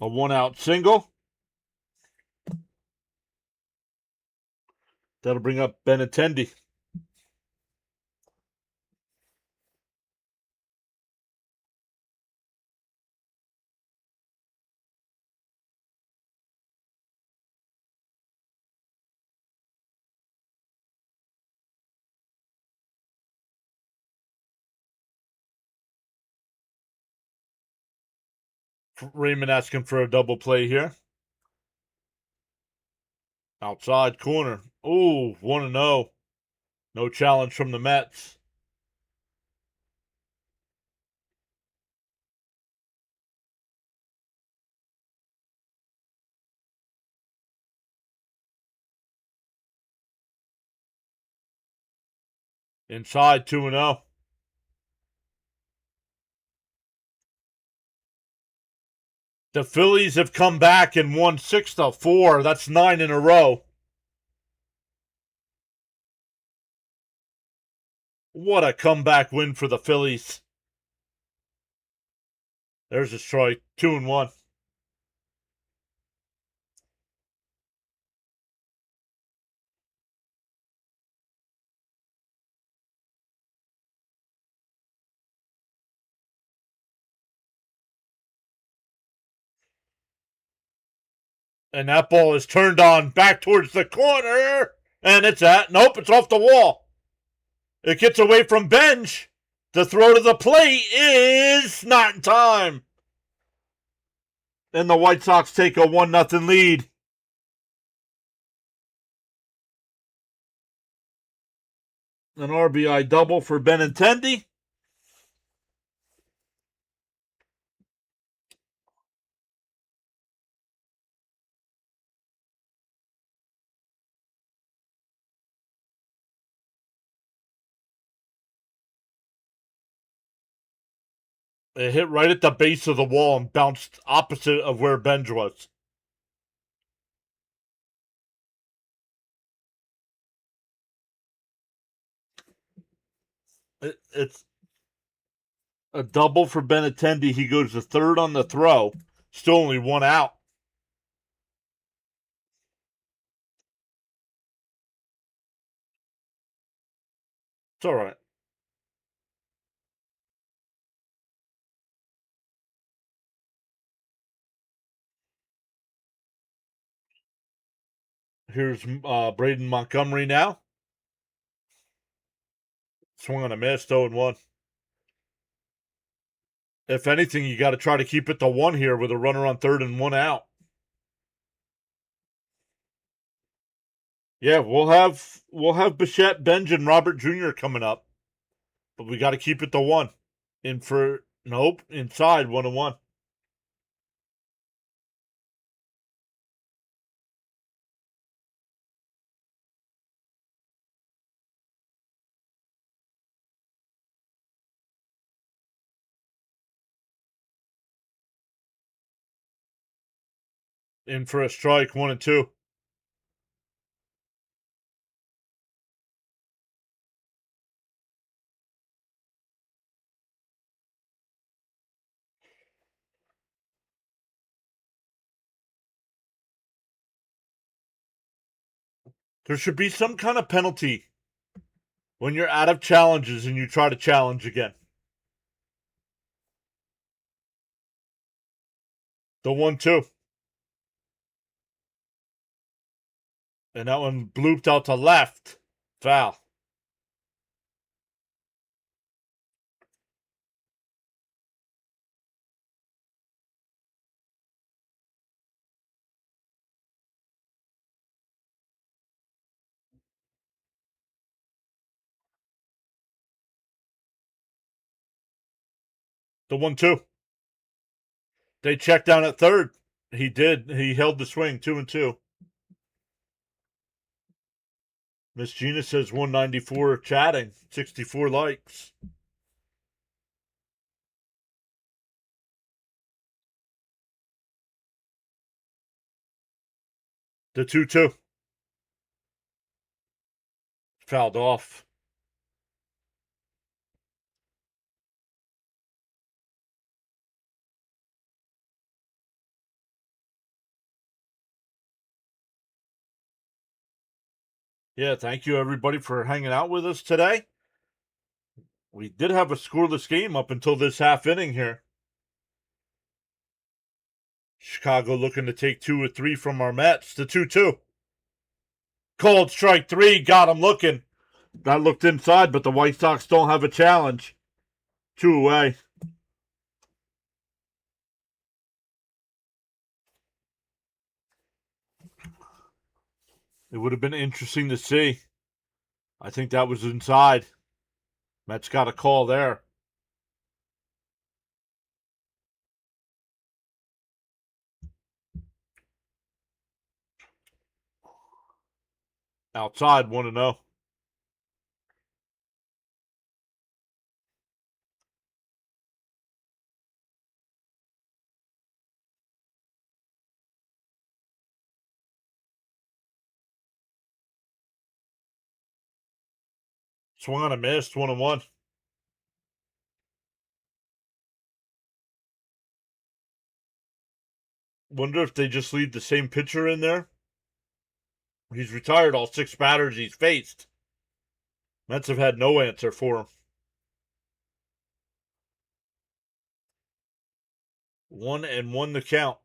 A 1-out single. That'll bring up Benintendi. Raymond asking for a double play here. Outside corner. Ooh, 1-0. No challenge from the Mets. Inside 2-0. The Phillies have come back and won 6-4. That's 9 in a row. What a comeback win for the Phillies. There's a strike. 2-1. And that ball is turned on back towards the corner. And it's nope, it's off the wall. It gets away from Benj. The throw to the plate is not in time. And the White Sox take a 1-0 lead. An RBI double for Benintendi. It hit right at the base of the wall and bounced opposite of where Benj was. It's a double for Benintendi. He goes to third on the throw. Still only 1 out. It's all right. Here's Braden Montgomery now. Swung on a miss, 0-1. If anything, you got to try to keep it to 1 here with a runner on third and 1 out. Yeah, we'll have Bichette, Benj, and Robert Jr. coming up, but we got to keep it to 1. In for nope, inside 1-1. In for a strike, 1-2. There should be some kind of penalty when you're out of challenges and you try to challenge again. The 1-2. And that one blooped out to left. Foul. The 1-2. They checked down at third. He did. He held the swing, 2-2. Miss Gina says 194 chatting, 64 likes. The 2-2. Fouled off. Yeah, thank you everybody for hanging out with us today. We did have a scoreless game up until this half inning here. Chicago looking to take 2 or 3 from our Mets. The 2-2. Cold strike 3. Got him looking. That looked inside, but the White Sox don't have a challenge. 2 away. It would have been interesting to see. I think that was inside. Mets got a call there. Outside, 1-0. Swung on a miss, 1-1. Wonder if they just leave the same pitcher in there. He's retired all 6 batters he's faced. Mets have had no answer for him. 1-1 the count.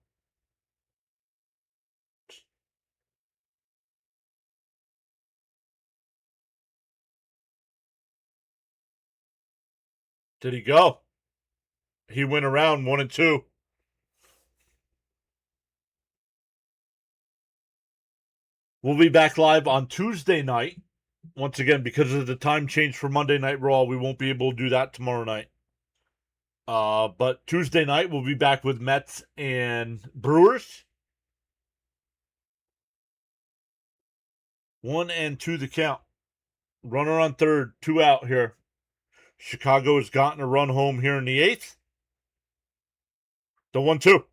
Did he go? He went around 1-2. We'll be back live on Tuesday night. Once again, because of the time change for Monday Night Raw, we won't be able to do that tomorrow night. But Tuesday night, we'll be back with Mets and Brewers. 1-2 the count. Runner on third, 2 out here. Chicago has gotten a run home here in the 8th. The 1-2.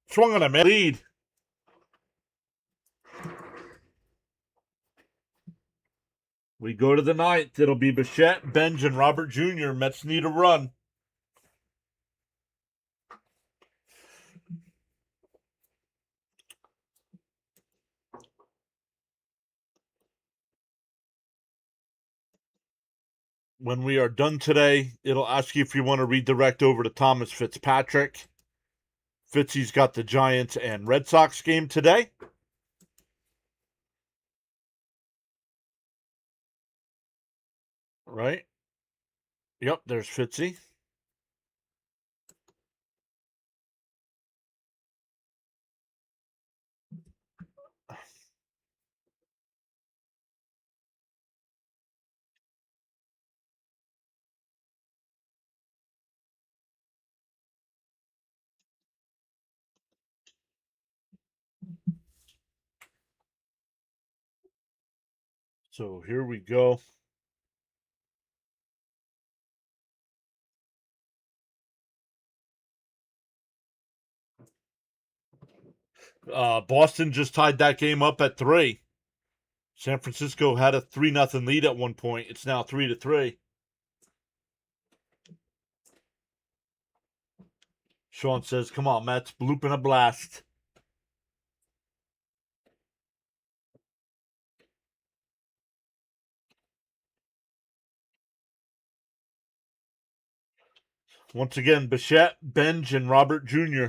Swung on a lead. We go to the 9th. It'll be Bichette, Benj, and Robert Jr. Mets need a run. When we are done today, it'll ask you if you want to redirect over to Thomas Fitzpatrick. Fitzy's got the Giants and Red Sox game today. Right? Yep, there's Fitzy. So here we go. Boston just tied that game up at 3. San Francisco had a 3-0 lead at one point. It's now 3-3. Sean says, come on, Mets, blooping a blast. Once again, Bichette, Benj, and Robert Jr.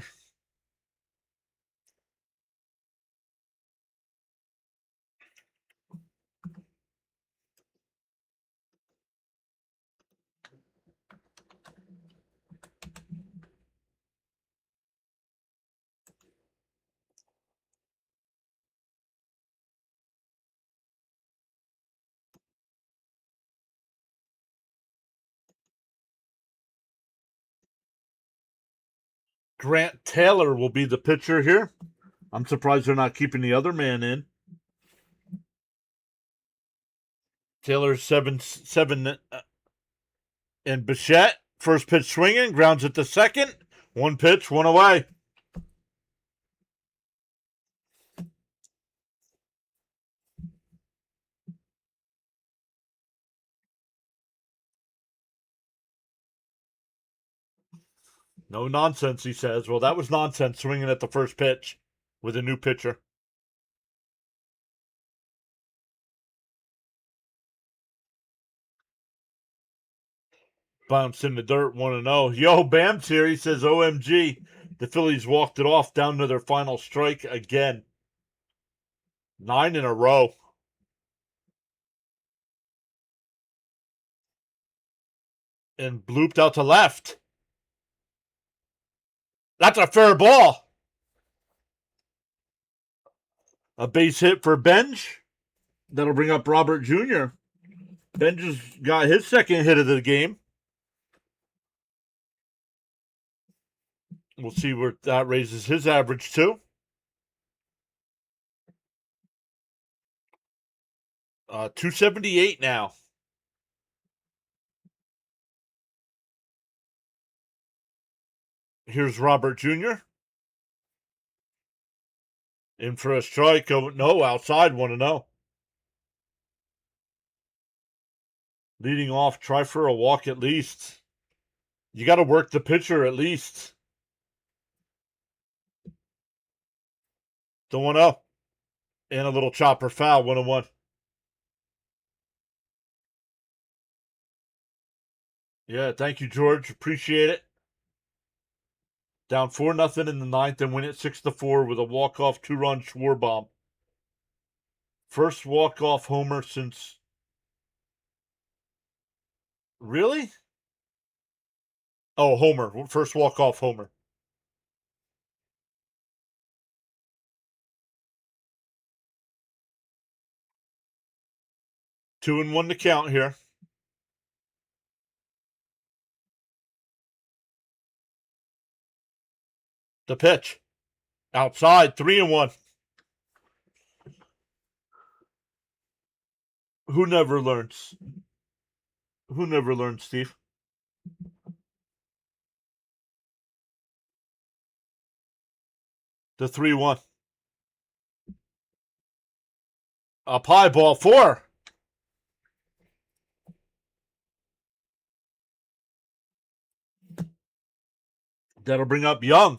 Grant Taylor will be the pitcher here. I'm surprised they're not keeping the other man in. Taylor's 7-7, and Bichette, first pitch swinging, grounds it to second. One pitch, one away. No nonsense, he says. Well, that was nonsense swinging at the first pitch with a new pitcher. Bounced in the dirt, 1-0. Yo, Bam's here. He says, OMG. The Phillies walked it off down to their final strike again. 9 in a row. And blooped out to left. That's a fair ball. A base hit for Benj. That'll bring up Robert Jr. Benj just got his second hit of the game. We'll see where that raises his average to. 278 now. Here's Robert Jr. In for a strike. Oh, no, outside, 1-0. Leading off, try for a walk at least. You got to work the pitcher at least. The 1-0. And a little chopper foul, 1-1. Yeah, thank you, George. Appreciate it. Down 4-0 in the ninth and win it 6-4 with a walk-off 2-run Schwarbaum. First walk-off homer since... Really? Oh, homer. First walk-off homer. Two and one to count here. The pitch. Outside, 3-1. Who never learns? Who never learns, Steve? The 3-1. Up high, ball 4. That'll bring up Young.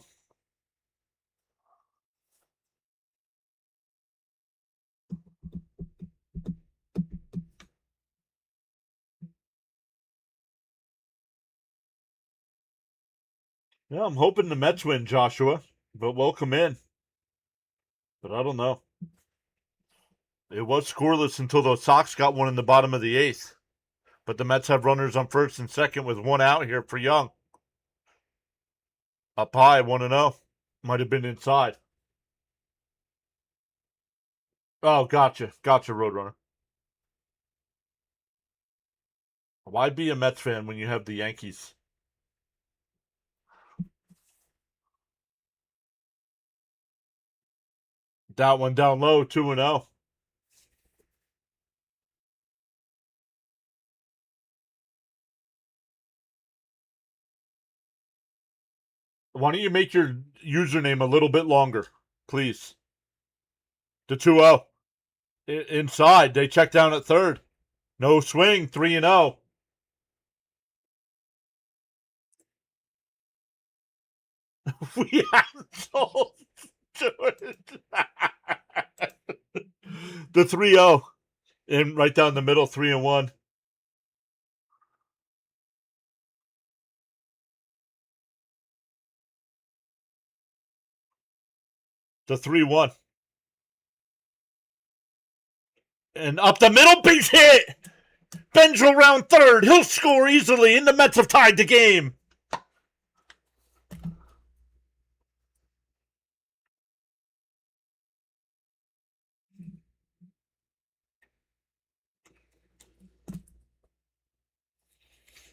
Yeah, I'm hoping the Mets win, Joshua, but welcome in. But I don't know. It was scoreless until the Sox got one in the bottom of the 8th. But the Mets have runners on first and second with one out here for Young. Up high, 1-0. Might have been inside. Oh, gotcha. Gotcha, Roadrunner. Why be a Mets fan when you have the Yankees? That one down low, 2-0. Why don't you make your username a little bit longer, please? The 2-0. Inside. They check down at third. No swing, 3-0. We haven't sold to it. The 3-0. And right down the middle, 3-1. The 3-1. And up the middle, base hit. Benj around third. He'll score easily, and the Mets have tied the game.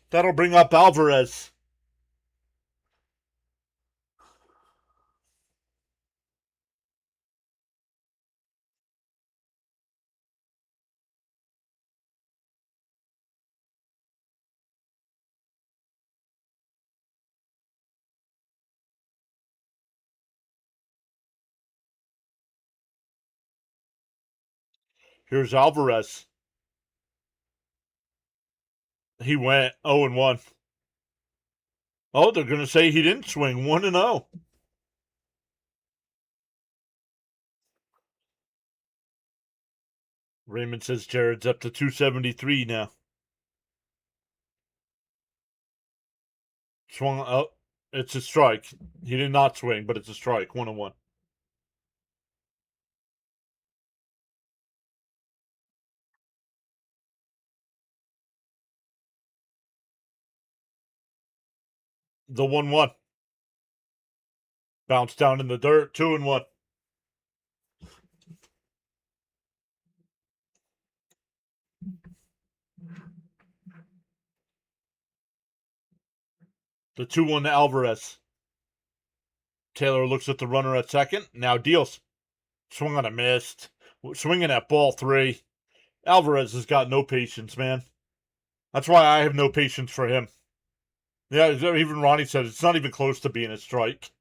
That'll bring up Alvarez. Here's Alvarez. He went 0-1. Oh, they're going to say he didn't swing 1-0. Raymond says Jared's up to 273 now. Swung up. It's a strike. He did not swing, but it's a strike. 1-1. The 1-1. Bounce down in the dirt. 2-1. The 2-1 to Alvarez. Taylor looks at the runner at second. Now deals. Swung on a missed. Swinging at ball 3. Alvarez has got no patience, man. That's why I have no patience for him. Yeah, even Ronnie said it's not even close to being a strike.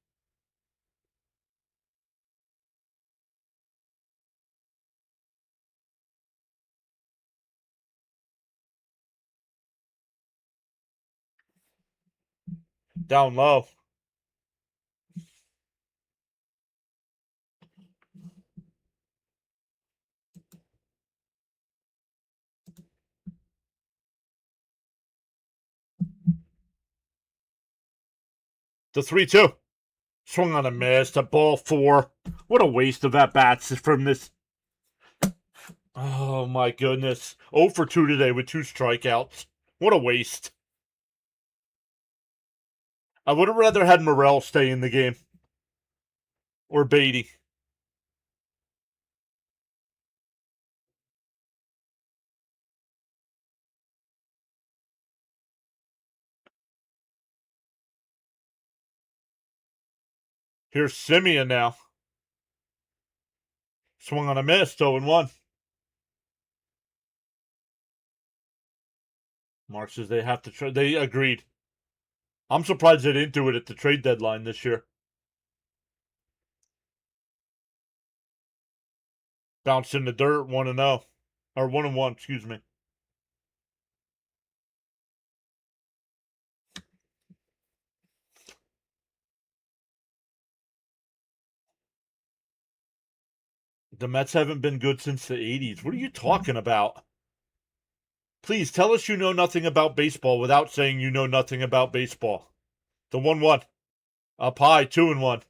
Down low. The 3-2. Swung on a miss to ball 4. What a waste of at bats from this. Oh my goodness. 0 for 2 today with 2 strikeouts. What a waste. I would have rather had Morel stay in the game. Or Beatty. Here's Simeon now. Swung on a miss, 0-1. Mark says they have to trade. They agreed. I'm surprised they didn't do it at the trade deadline this year. Bounced in the dirt, 1-0. Or 1-1, excuse me. The Mets haven't been good since the 80s. What are you talking about? Please tell us you know nothing about baseball without saying you know nothing about baseball. The 1-1. Up high, 2-1.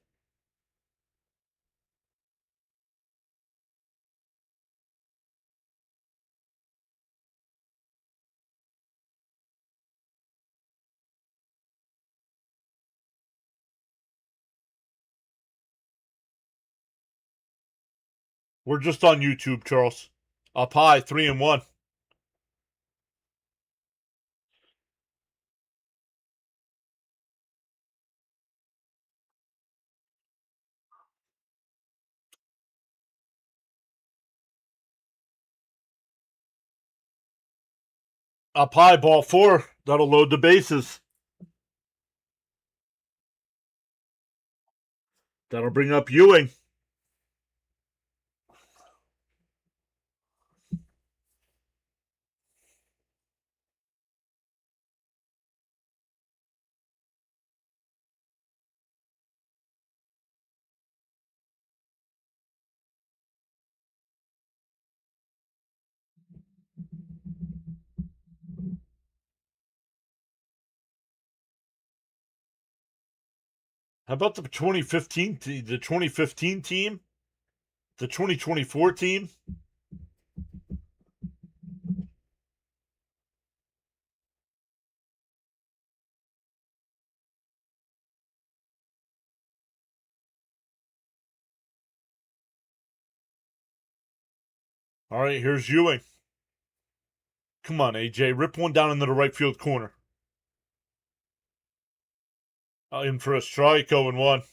We're just on YouTube, Charles. Up high, 3-1. Up high, ball 4. That'll load the bases. That'll bring up Ewing. How about the 2015 the 2015 team? The 2024 team? All right, here's Ewing. Come on, AJ. Rip one down into the right field corner. In for a strike, 0-1.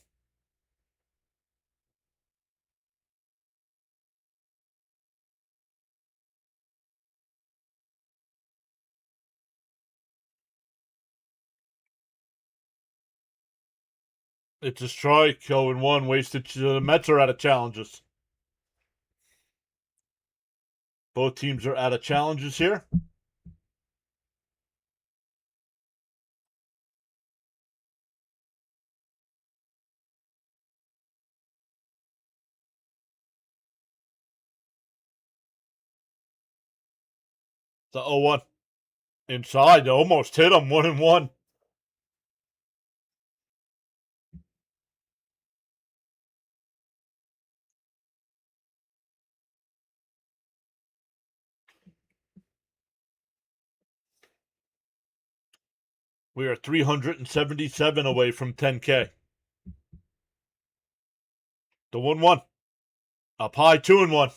It's a strike, 0-1. Wasted. The Mets are out of challenges. Both teams are out of challenges here. The 0-1 inside. Almost hit him. 1-1. We are 377 away from 10K. The 1-1. Up high, 2-1.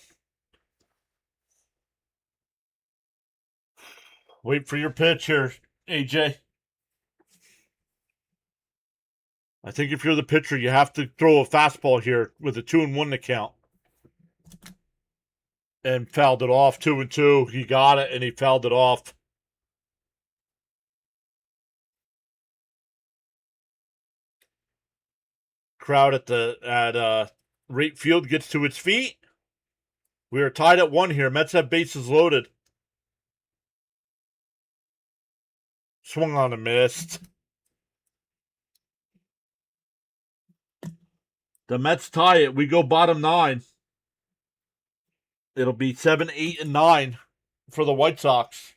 Wait for your pitch here, AJ. I think if you're the pitcher, you have to throw a fastball here with a 2-1 to count. And fouled it off, 2-2. He got it, and he fouled it off. Crowd at right field gets to its feet. We are tied at 1 here. Mets have bases loaded. Swung on and missed. The Mets tie it. We go bottom 9. It'll be 7, 8, and 9 for the White Sox.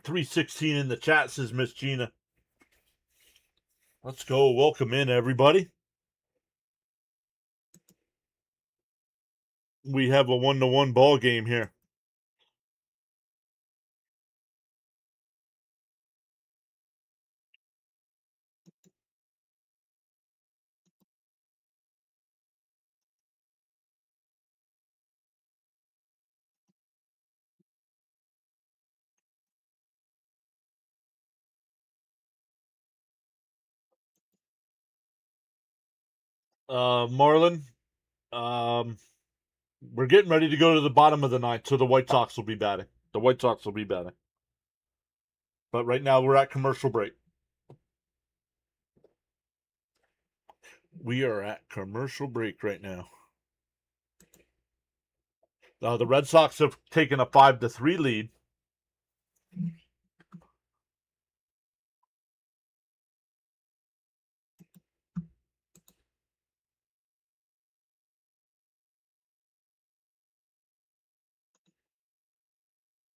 $3.16 in the chat, says Miss Gina. Let's go. Welcome in, everybody. We have a 1-1 ball game here. Marlon, we're getting ready to go to the bottom of the 9th, so the White Sox will be batting. But right now we're at commercial break. We are at commercial break right now. The Red Sox have taken a 5-3 lead.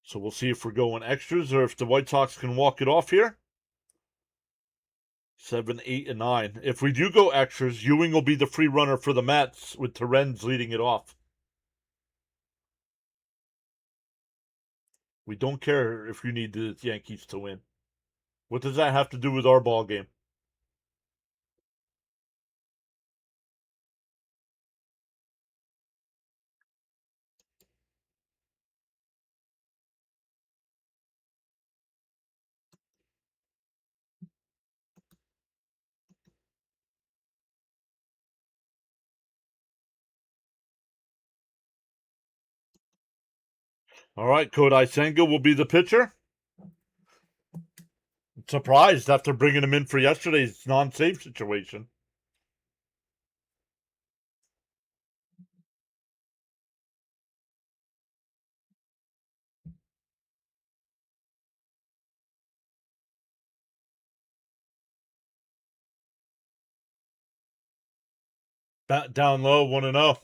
So we'll see if we're going extras or if the White Sox can walk it off here. 7, 8, and 9. If we do go extras, Ewing will be the free runner for the Mets with Terrens leading it off. We don't care if you need the Yankees to win. What does that have to do with our ball game? All right, Kodai Senga will be the pitcher. Surprised after bringing him in for yesterday's non-save situation. Down low, 1-0.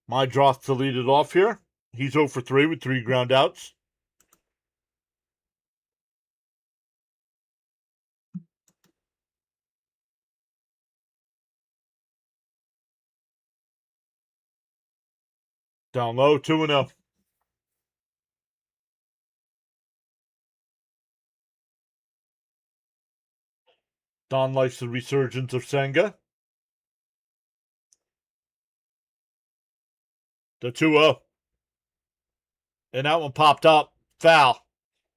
My draw to lead it off here. He's 0 for 3 with 3 ground outs. Down low, 2-0. Don likes the resurgence of Senga. The 2-0. And that one popped up. Foul.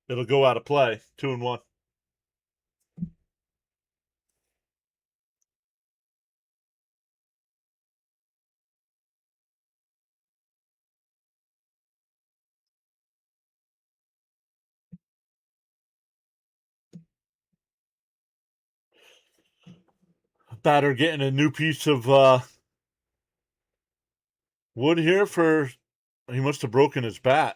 It'll go out of play. 2-1. batter getting a new piece of wood here for. He must have broken his bat.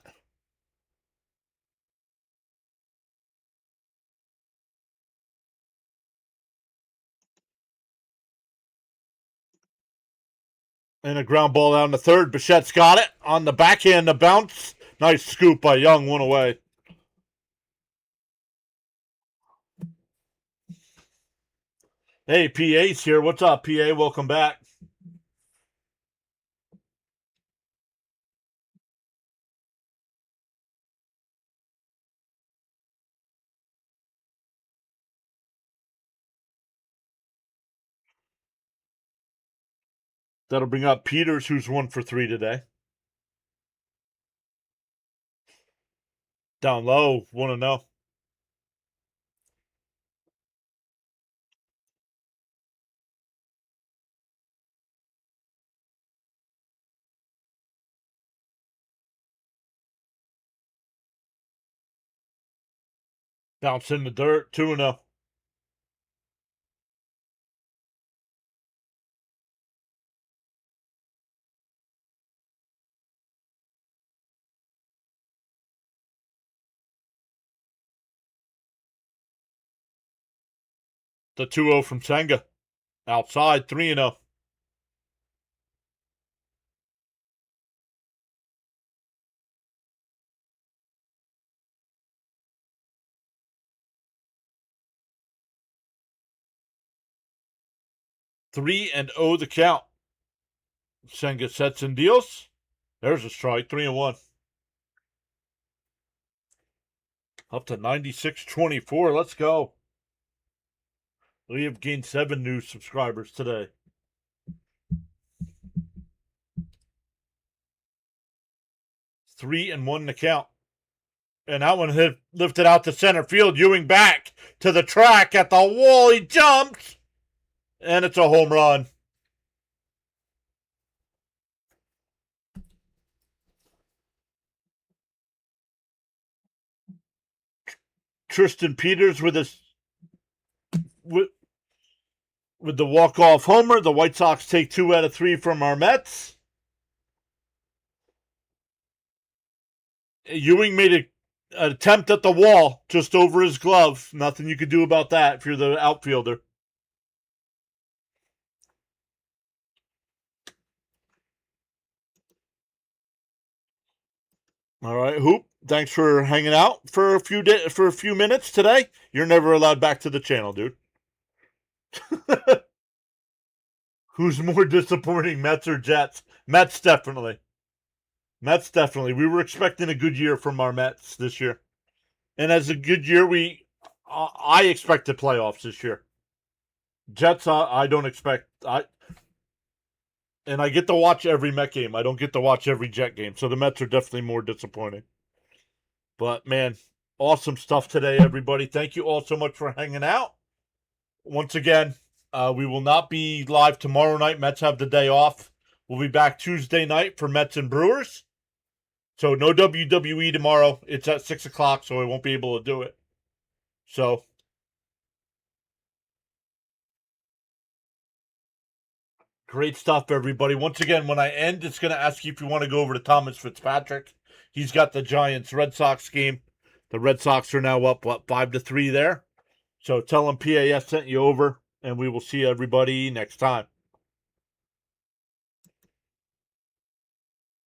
And a ground ball down the third. Bichette's got it on the backhand, the bounce. Nice scoop by Young, one away. Hey, PA's here. What's up, PA? Welcome back. That'll bring up Peters, who's 1 for 3 today. Down low, 1-0. Bounce in the dirt, 2-0. The 2-0 from Senga. Outside, 3-0. Three and 0 the count. Senga sets and deals. There's a strike, 3-1. Up to 96-24. Let's go. We have gained 7 new subscribers today. 3-1 the count. And that one hit, lifted out to center field. Ewing back to the track at the wall. He jumps. And it's a home run. Tristan Peters with the walk-off homer. The White Sox take 2 out of 3 from our Mets. Ewing made an attempt at the wall just over his glove. Nothing you could do about that if you're the outfielder. All right, Hoop. Thanks for hanging out for a few minutes today. You're never allowed back to the channel, dude. Who's more disappointing, Mets or Jets? Mets definitely. Mets definitely. We were expecting a good year from our Mets this year, and as a good year, I expected playoffs this year. Jets, I don't expect. And I get to watch every Met game. I don't get to watch every Jet game, so the Mets are definitely more disappointing. But man, awesome stuff today, everybody. Thank you all so much for hanging out. Once again, we will not be live tomorrow night. Mets have the day off. We'll be back Tuesday night for Mets and Brewers. So no WWE tomorrow. It's at 6 o'clock, so I won't be able to do it. So great stuff, everybody. Once again, when I end, it's going to ask you if you want to go over to Thomas Fitzpatrick. He's got the Giants-Red Sox game. The Red Sox are now up, 5-3 there. So tell him PAS sent you over, and we will see everybody next time.